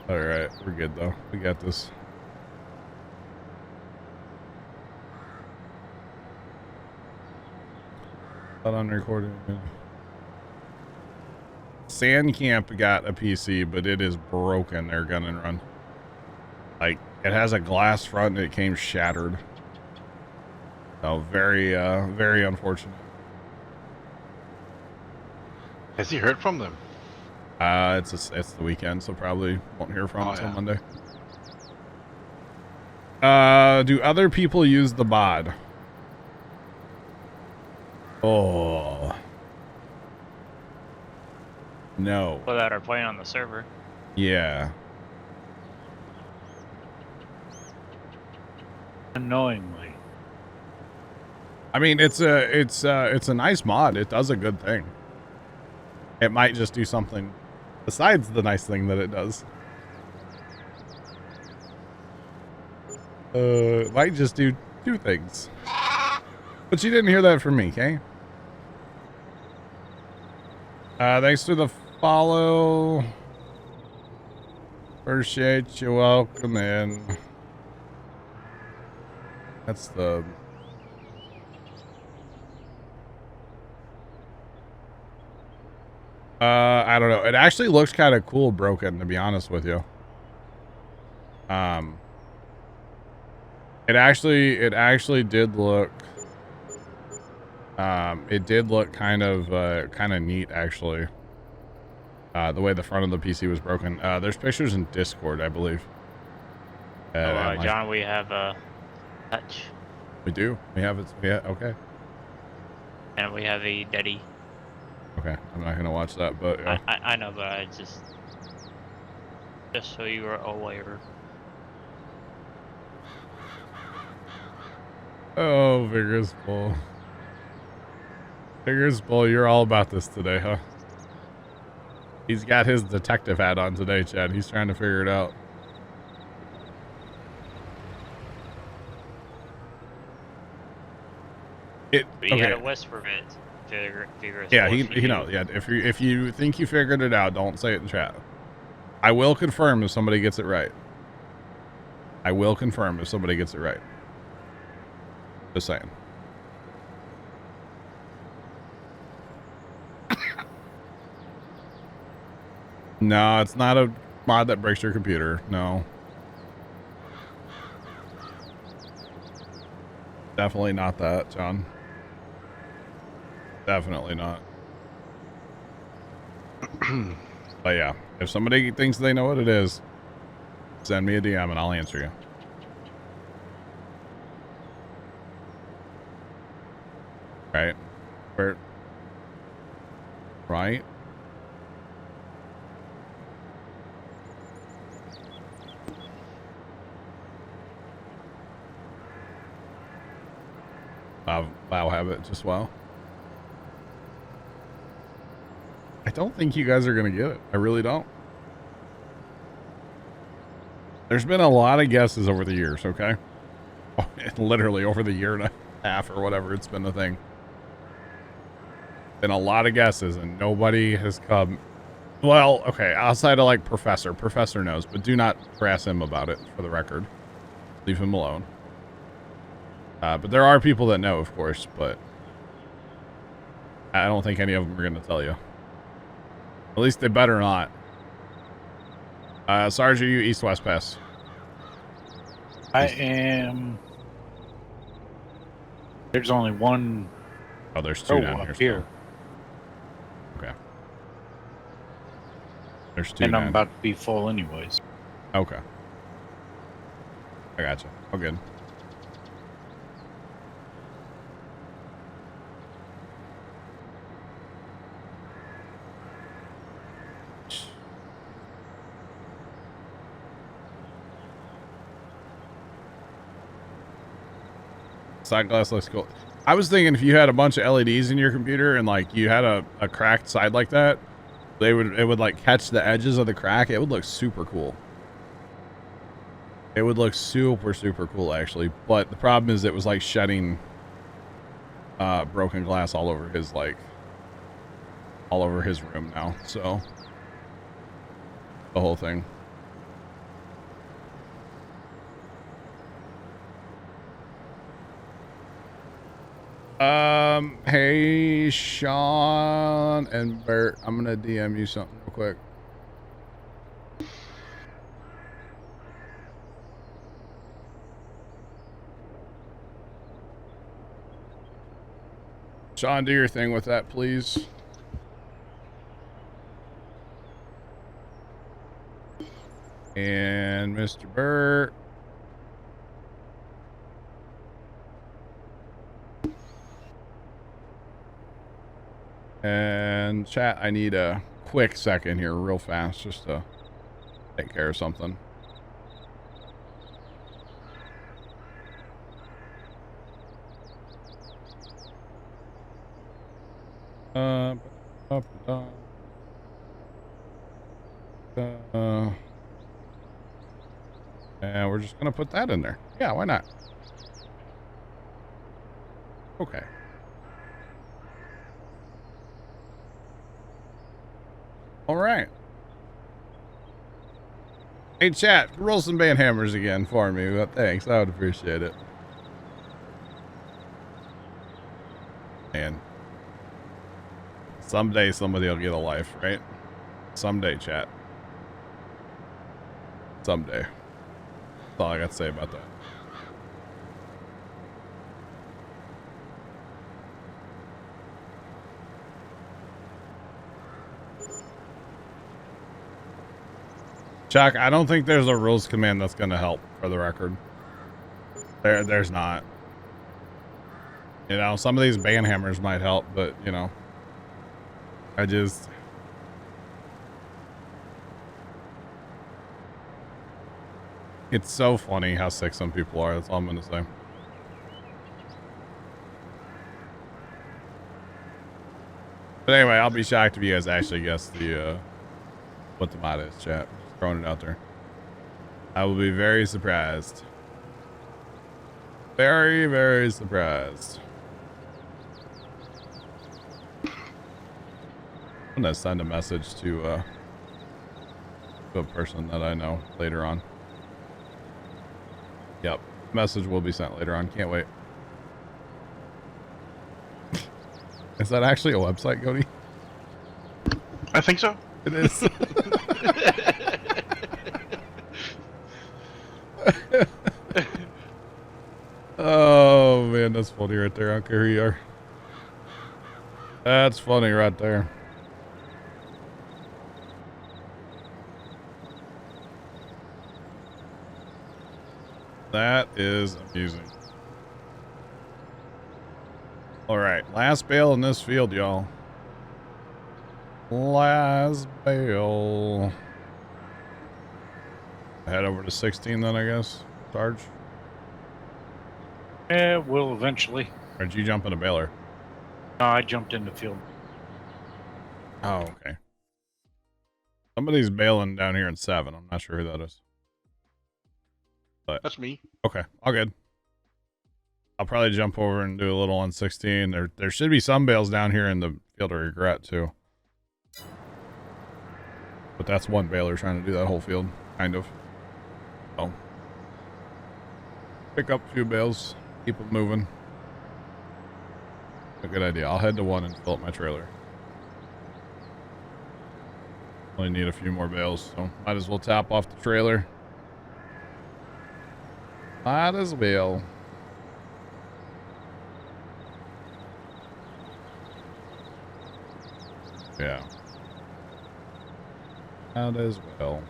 All right, we're good though. We got this. Not on recording. Sand Camp got a PC, but it is broken. Their gun and run. Like it has a glass front and it came shattered. So very, very unfortunate. Has he heard from them? It's the weekend, so probably won't hear from him until Monday. Do other people use the mod? Oh. No. People that are playing on the server. Yeah. Unknowingly. I mean, it's a nice mod. It does a good thing. It might just do something besides the nice thing that it does. It might just do two things. But you didn't hear that from me, okay? Thanks for the follow. Appreciate you. Welcome in. That's the... I don't know. It actually looks kind of cool broken, to be honest with you. It actually did look, it did look kind of neat, actually. The way the front of the PC was broken. There's pictures in Discord, I believe. John, we have a touch. We do. We have it. Yeah. Okay. And we have a Daddy. Okay. I'm not gonna watch that, but yeah. I know, but I just. Just so you are aware. Oh, Vigorous Bull. Vigorous Bull, you're all about this today, huh? He's got his detective hat on today, Chad. He's trying to figure it out. But you gotta whisper it. Vigorous Yeah, Bull, he knows. Yeah, if you think you figured it out, don't say it in chat. I will confirm if somebody gets it right. I will confirm if somebody gets it right. Just saying. No, it's not a mod that breaks your computer. No. Definitely not that, John. Definitely not. But yeah, if somebody thinks they know what it is, send me a DM and I'll answer you. Right? Where? Right? Plow habit just well. I don't think you guys are going to get it. I really don't. There's been a lot of guesses over the years, okay? Literally over the year and a half or whatever it's been a thing. Been a lot of guesses and nobody has come. Well, okay, outside of like Professor. Professor knows, but do not harass him about it for the record. Leave him alone. But there are people that know, of course, but I don't think any of them are going to tell you. At least they better not. Sarge, are you east-west pass? I am. There's only one. Oh, there's two down up here. Here. Okay. There's two. And I'm down. about to be full anyways. Okay. I gotcha. Oh, good. Side glass looks cool. I was thinking if you had a bunch of LEDs in your computer and like you had a cracked side like that, it would like catch the edges of the crack. It would look super cool. It would look super, super cool actually. But the problem is it was like shedding broken glass all over his room now. So the whole thing. Hey, Sean and Bert, I'm gonna DM you something real quick. Sean, do your thing with that, please. And Mr. Bert. And chat, I need a quick second here, real fast, just to take care of something. And we're just gonna put that in there. Yeah, why not? Okay. All right. Hey, chat, roll some band hammers again for me. But thanks, I would appreciate it. And someday somebody will get a life, right? Someday, chat. Someday. That's all I got to say about that. Chuck, I don't think there's a rules command that's going to help, for the record. There's not. You know, some of these band hammers might help, but, you know, It's so funny how sick some people are. That's all I'm going to say. But anyway, I'll be shocked if you guys actually guess the what the mod is, chat. Just throwing it out there. I will be very surprised. Very, very surprised. I'm going to send a message to a person that I know later on. Yep. Message will be sent later on. Can't wait. Is that actually a website, Cody? I think so. It is. Oh, man. That's funny right there. I don't care who you are. That's funny right there. That is amusing. All right, last bale in this field, y'all. Last bale. Head over to 16 then, I guess. Charge. Yeah, we'll eventually. Or did you jump in a baler? No, I jumped in the field. Oh, okay. Somebody's bailing down here in 7. I'm not sure who that is. But That's me. okay, all good. I'll probably jump over and do a little on 16. There should be some bales down here in the field of regret too. But that's one baler trying to do that whole field, kind of. So pick up a few bales, keep them moving. A good idea. I'll head to 1 and fill up my trailer. Only need a few more bales, so might as well tap off the trailer. Might as well. Yeah. Might as well.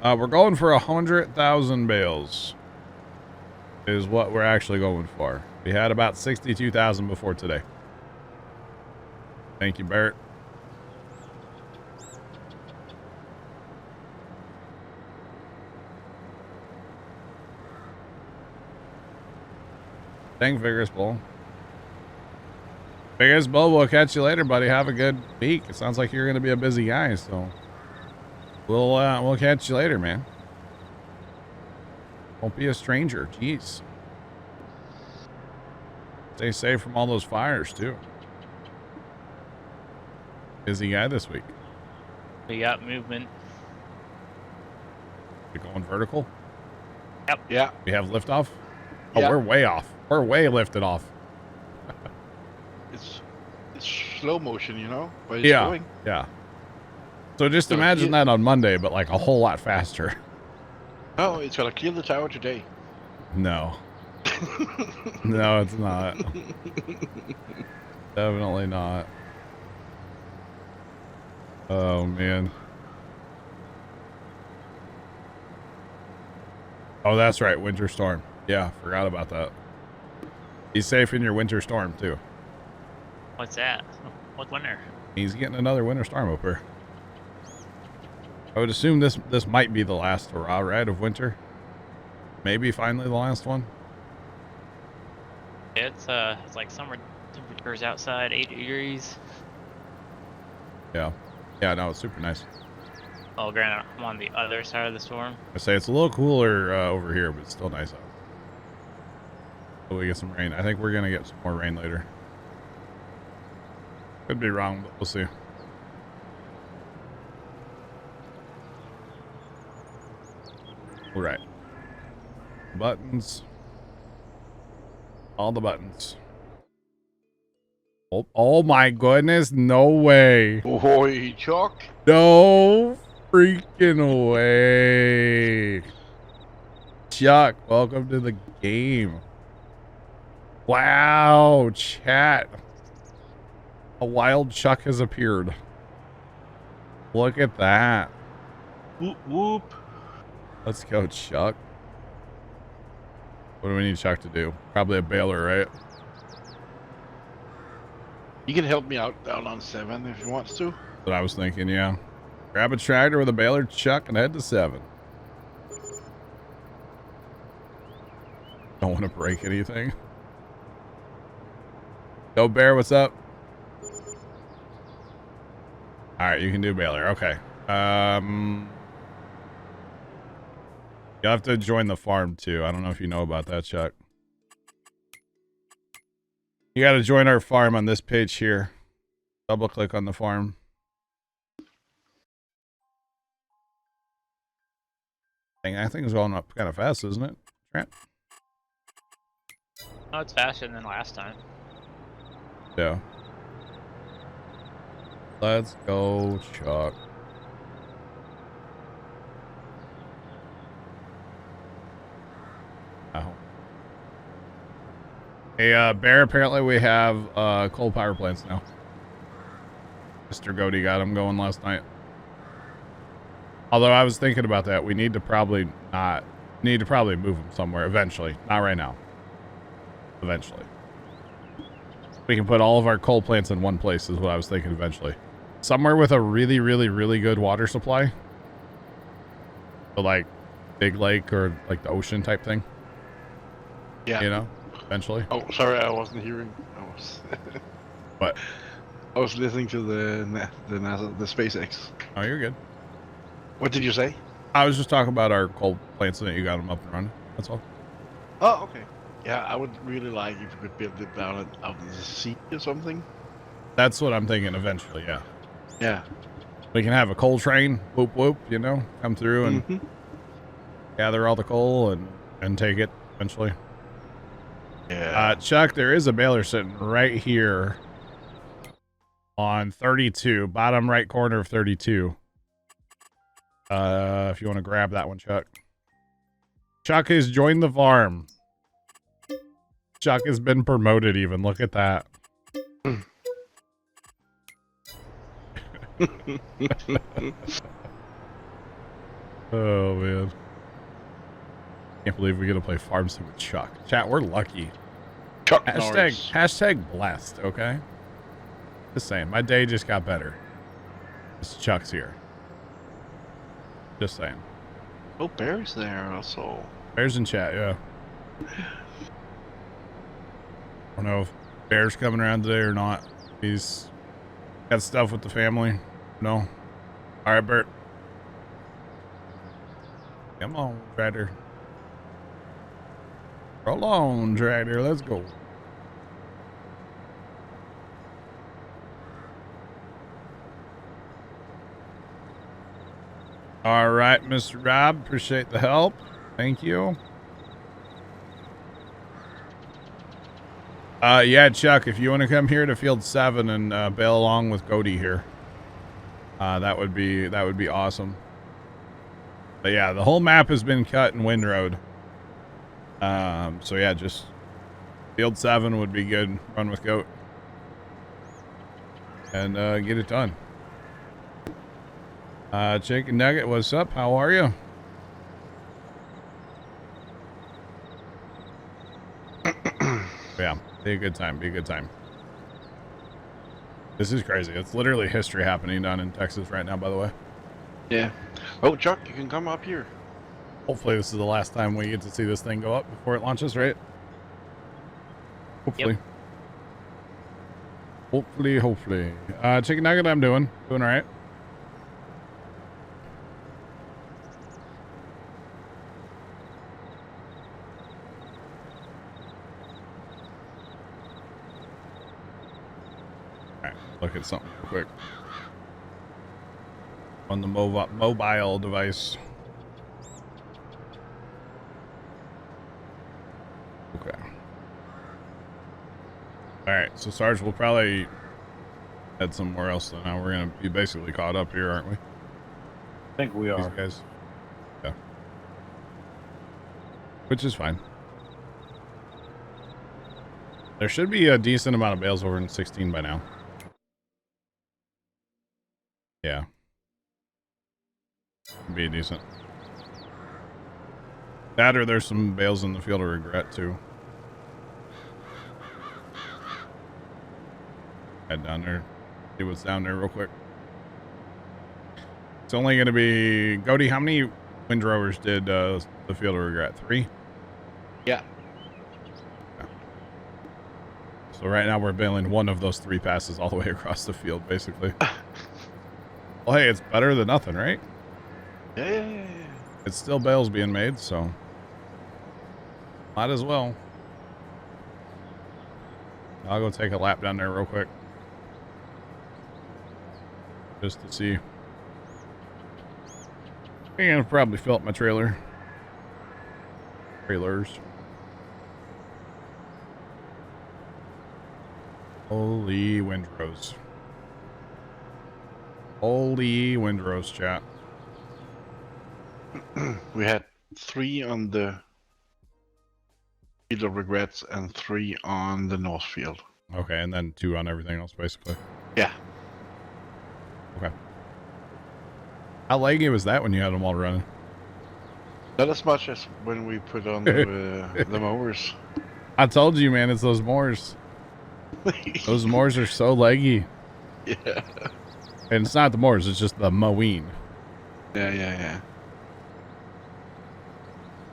We're going for 100,000 bales. Is what we're actually going for. We had about 62,000 before today. Thank you, Barrett. Thank Vigorous Bull. Vigorous Bull, we'll catch you later, buddy. Have a good week. It sounds like you're going to be a busy guy, so we'll catch you later, man. Won't be a stranger. Jeez. Stay safe from all those fires, too. Busy guy this week. We got movement. You going vertical? Yep. Yeah. We have liftoff? Oh, Yeah. we're way off. We're way lifted off. It's slow motion, you know, but it's Yeah. going. Yeah. So just So, imagine yeah. that on Monday, but like a whole lot faster. Oh, it's gonna clear the tower today. No. No, it's not. Definitely not. Oh, man. Oh, that's right. Winter storm. Yeah, forgot about that. Be safe in your winter storm, too. What's that? What winter? He's getting another winter storm up here. I would assume this might be the last hurrah, right, of winter. Maybe finally the last one. It's like summer temperatures outside, 80 degrees. Yeah. Yeah, no, it's super nice. Oh, granted, I'm on the other side of the storm. I say it's a little cooler over here, but it's still nice out. So we get some rain. I think we're going to get some more rain later. Could be wrong, but we'll see. All right. Buttons. All the buttons. Oh my goodness. No way. Boy, Chuck. No freaking way. Chuck, welcome to the game. Wow, chat. A wild Chuck has appeared. Look at that. Whoop whoop. Let's go, Chuck. What do we need Chuck to do? Probably a baler, right? You can help me out down on 7 if you want to. what I was thinking, yeah. Grab a tractor with a baler, chuck, and head to 7. Don't want to break anything. Go Bear, what's up? Alright, you can do baler. Okay. You'll have to join the farm too. I don't know if you know about that, Chuck. You got to join our farm on this page here. Double click on the farm. Dang, I think it's going up kind of fast, isn't it, Trent? Oh, it's faster than last time. Yeah. Let's go, Chuck. Oh. Hey, Bear, apparently we have coal power plants now. Mr. Goaty got them going last night. Although I was thinking about that. We need to probably move them somewhere eventually. Not right now. Eventually. We can put all of our coal plants in one place is what I was thinking eventually. Somewhere with a really, really, really good water supply. So like big lake or like the ocean type thing. Yeah. You know, eventually. Oh, sorry, I wasn't hearing. I was. What? I was listening to the NASA, the SpaceX. Oh, you're good. What did you say? I was just talking about our coal plants and that you got them up and running. That's all. Oh, okay. Yeah, I would really like if you could build it down out of the sea or something. That's what I'm thinking eventually, yeah. Yeah. We can have a coal train, whoop whoop, you know, come through and gather all the coal and take it eventually. Yeah. Chuck, there is a baler sitting right here on 32, bottom right corner of 32. If you want to grab that one, Chuck. Chuck has joined the farm. Chuck has been promoted even. Look at that. Oh, man. Can't believe we're going to play Farm Sim with Chuck. Chat, we're lucky. Chuck Norris. Hashtag blessed, okay? Just saying. My day just got better. It's Chuck's here. Just saying. Oh, Bear's there also. Bear's in chat, yeah. I don't know if Bear's coming around today or not. He's got stuff with the family. No. All right, Bert. Come on, Tractor. Roll on, Tractor. Let's go. All right, Mr. Rob. Appreciate the help. Thank you. Yeah, Chuck, if you want to come here to field 7 and bail along with Cody here, that would be awesome. But yeah, the whole map has been cut in Windroad. So yeah, just field 7 would be good. Run with Goat and get it done. Chicken Nugget, what's up? How are you? Yeah, be a good time. Be a good time. This is crazy. It's literally history happening down in Texas right now, by the way. Yeah. Oh, Chuck, you can come up here. Hopefully this is the last time we get to see this thing go up before it launches, right? Hopefully. Yep. Hopefully. Chicken Nugget, I'm doing all right. Look at something real quick on the mobile device. Okay. All right, so Sarge, we'll probably head somewhere else. Then now we're gonna be basically caught up here, aren't we? I think we These are. guys. Yeah. Which is fine. There should be a decent amount of bales over in 16 by now. Yeah. Be decent. That or there's some bales in the field of regret too. Head down there. See what's down there real quick. It's only going to be Goaty. How many windrowers did the Field of Regret? 3. Yeah. So right now we're bailing one of those 3 passes all the way across the field, basically. Well, hey, it's better than nothing, right? Yeah. It's still bales being made, so might as well. I'll go take a lap down there real quick. Just to see. And probably fill up my trailers. Holy windrows. Holy windrows, chat. We had 3 on the Field of Regrets and 3 on the North Field. Okay, and then 2 on everything else, basically. Yeah. Okay. How laggy was that when you had them all running? Not as much as when we put on the mowers. I told you, man, it's those Moors. Those Moors are so laggy. Yeah. And it's not the Moors, it's just the mowing. Yeah.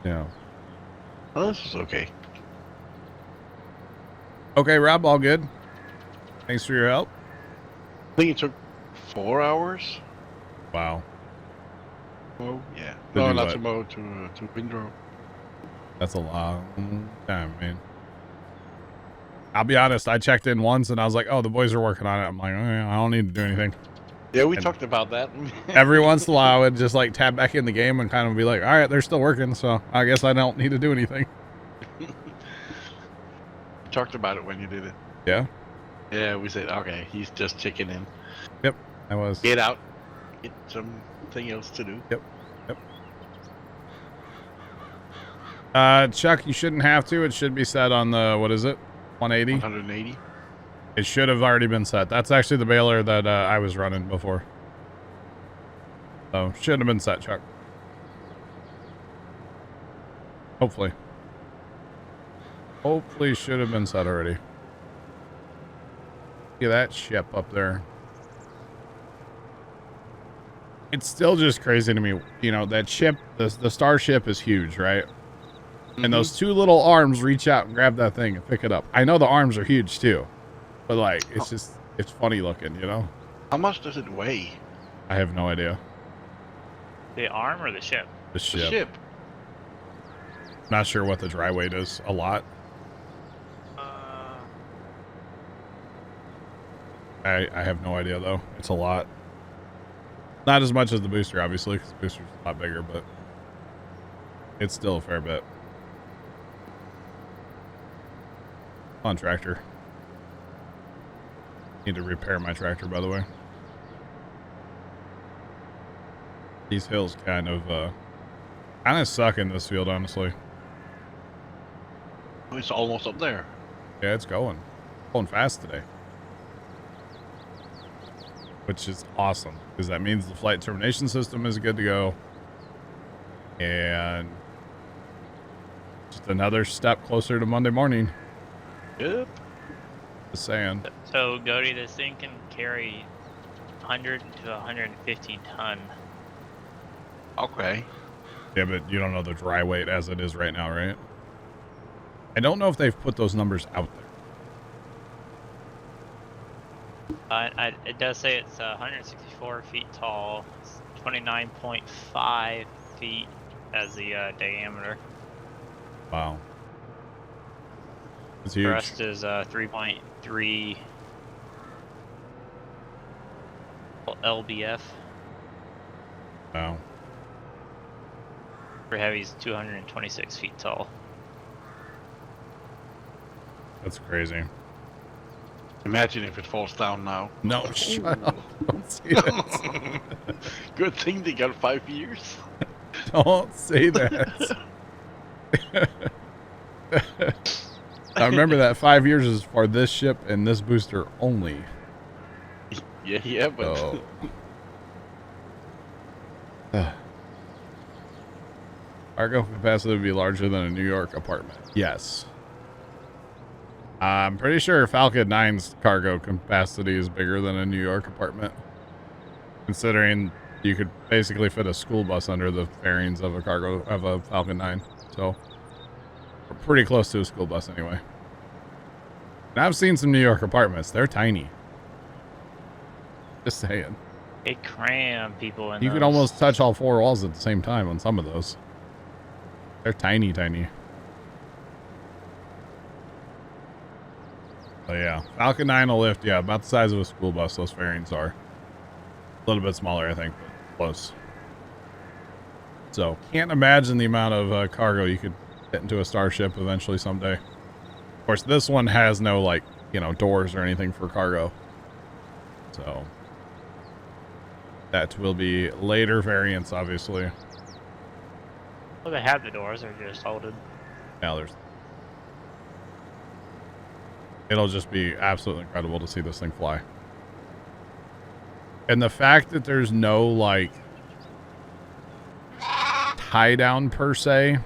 Yeah. Well, this is okay. Okay, Rob, all good. Thanks for your help. I think it took 4 hours. Wow. Oh, yeah. To No, do not what? to mow, to windrow. That's a long time, man. I'll be honest, I checked in once and I was like, oh, the boys are working on it. I'm like, oh, yeah, I don't need to do anything. Yeah, we And talked about that. every once in a while, I would just like tab back in the game and kind of be like, all right, they're still working, so I guess I don't need to do anything. We talked about it when you did it. Yeah, Yeah, we said, okay, he's just checking in. I was. Get out. Get something else to do. Yep. Chuck, you shouldn't have to. It should be set on the, what is it? 180? 180. It should have already been set. That's actually the baler that I was running before. So, should have been set, Chuck. Hopefully. Hopefully should have been set already. Look at that ship up there. It's still just crazy to me. You know, that ship, the starship is huge, right? And those 2 little arms reach out and grab that thing and pick it up. I know the arms are huge too. But like, it's just, it's funny looking, you know? How much does it weigh? I have no idea. The arm or the ship? The The ship. ship. Not sure what the dry weight is. A lot. I have no idea though. It's a lot. Not as much as the booster, obviously, because the booster's a lot bigger, but it's still a fair bit. On tractor. Need to repair my tractor, by the way. These hills kind of suck in this field, honestly. It's almost up there. Yeah, it's going fast today, which is awesome because that means the flight termination system is good to go, and just another step closer to Monday morning. Yep. Just saying. So, Goaty, this thing can carry 100 to 115 ton. Okay. Yeah, but you don't know the dry weight as it is right now, right? I don't know if they've put those numbers out there. It does say it's 164 feet tall, 29.5 feet as the diameter. Wow. It's huge. Thrust is 3.3 lbf. Wow. For heavy is 226 feet tall. That's crazy. Imagine if it falls down now. No, shut up. Don't say that. Good thing they got 5 years. Don't say that. Now remember that 5 years is for this ship and this booster only. Yeah, but So. Cargo capacity would be larger than a New York apartment. Yes. I'm pretty sure Falcon 9's cargo capacity is bigger than a New York apartment. Considering You could basically fit a school bus under the fairings of a Falcon 9. So we're pretty close to a school bus anyway. And I've seen some New York apartments. They're tiny. Just saying. They cram people in. You could those. almost touch all 4 walls at the same time on some of those. They're tiny, tiny. So yeah, Falcon 9 will lift, yeah, about the size of a school bus. Those fairings are a little bit smaller, I think, but close. So can't imagine the amount of cargo you could fit into a Starship eventually someday. Of course, this one has no, like, you know, doors or anything for cargo. So that will be later variants, obviously. Well, they have the doors. They're just folded. Now there's. It'll just be absolutely incredible to see this thing fly. And the fact that there's no, like, tie down per se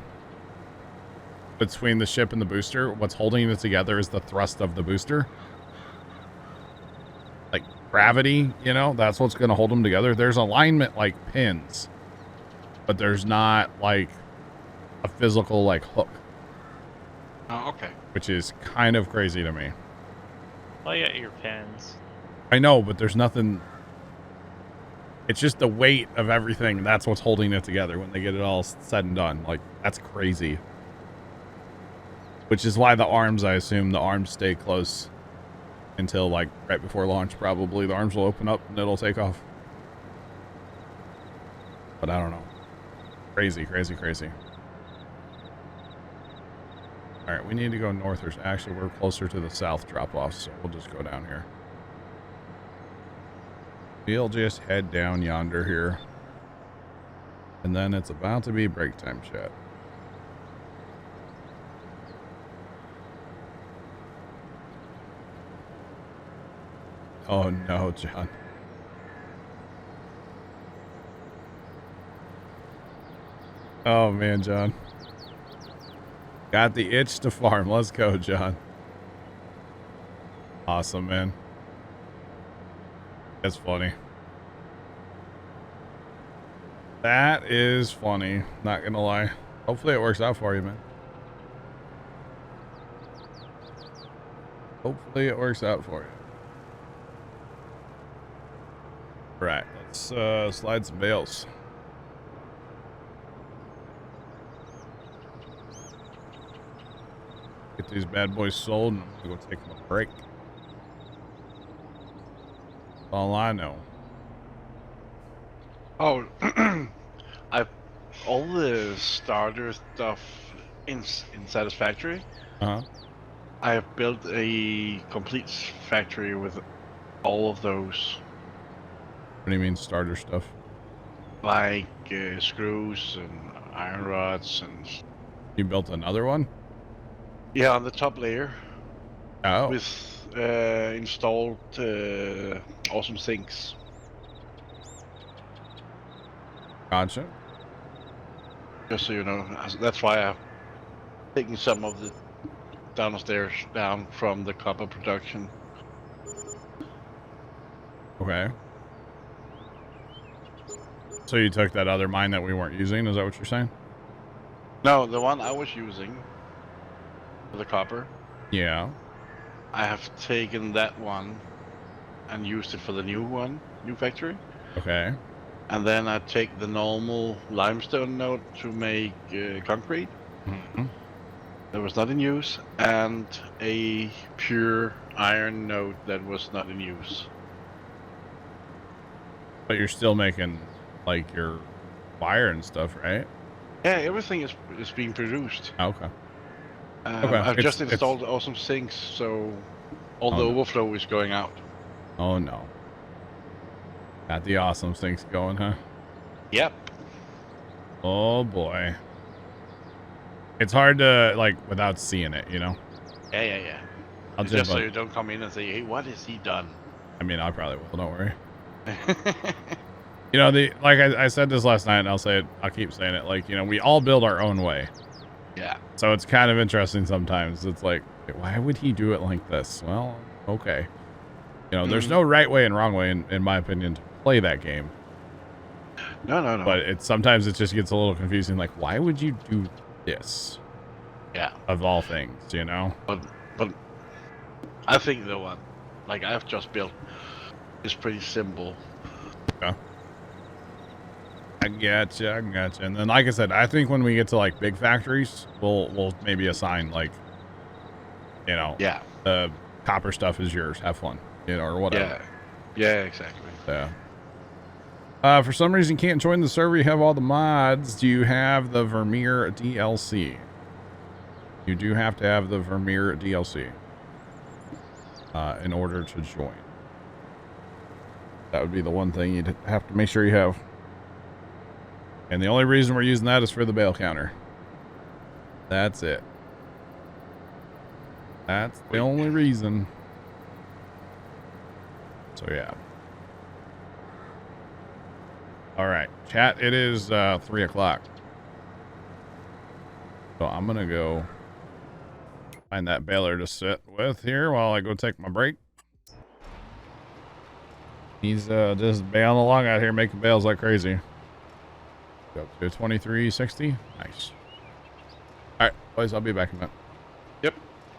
between the ship and the booster. What's holding it together is the thrust of the booster. Like gravity, you know, that's what's going to hold them together. There's alignment like pins, but there's not like a physical like hook. Oh, okay. Which is kind of crazy to me. Well, you got your pins. I know, but there's nothing. It's just the weight of everything. That's what's holding it together when they get it all said and done. Like, that's crazy. Which is why the arms, I assume the arms stay close until like right before launch. Probably the arms will open up and it'll take off. But I don't know. Crazy, crazy, crazy. All right, we need to go north. Actually, we're closer to the south drop-off, so we'll just go down here. We'll just head down yonder here. And then it's about to be break time, chat. Oh no, John. Oh man, John. Got the itch to farm. Let's go, John. Awesome, man. That's funny. That is funny. Not gonna lie. Hopefully it works out for you, man. Hopefully it works out for you. Right, let's slide some bales. Get these bad boys sold and I'm gonna go take them a break. That's all I know. Oh, all the starter stuff in Satisfactory. Uh-huh. I have built a complete factory with all of those. What do you mean starter stuff? Like screws and iron rods and... You built another one? Yeah, on the top layer. Oh. With installed awesome sinks. Gotcha. Just so you know, that's why I'm taking some of the downstairs down from the copper production. Okay. So you took that other mine that we weren't using, is that what you're saying? No, the one I was using for the copper. Yeah. I have taken that one and used it for the new one, new factory. Okay. And then I take the normal limestone node to make concrete. Mm-hmm. That was not in use, and a pure iron node that was not in use. But you're still making like your wire and stuff, right? Yeah, everything is being produced. Okay. Okay. I've just installed awesome sinks, so all the overflow is going out. Oh no. Got the awesome things going, huh? Yep. Oh boy. It's hard to like without seeing it, you know? Yeah. I'll Just so you don't come in and say, hey, what has he done? I mean, I probably will, don't worry. You know, like I said this last night and I'll keep saying it, like, you know, we all build our own way. Yeah. So it's kind of interesting sometimes. It's like, why would he do it like this? Well, okay. You know, there's no right way and wrong way, in my opinion, to play that game. No. But sometimes it just gets a little confusing. Like, why would you do this? Yeah. Of all things, you know? But I think the one, like I've just built, is pretty simple. Yeah. I gotcha. And then, like I said, I think when we get to like big factories, we'll maybe assign like, you know, Yeah. the copper stuff is yours. Have fun, you know, or whatever. Yeah, exactly. Yeah. For some reason, you can't join the server. You have all the mods. Do you have the Vermeer DLC? You do have to have the Vermeer DLC in order to join. That would be the one thing you'd have to make sure you have. And the only reason we're using that is for the bale counter. That's it. That's the only reason. So yeah. All right, chat. It is 3 o'clock. So I'm gonna go find that baler to sit with here while I go take my break. He's just bailing along out here making bales like crazy. Up to 2360. Nice. All right, boys. I'll be back in a minute. Yep.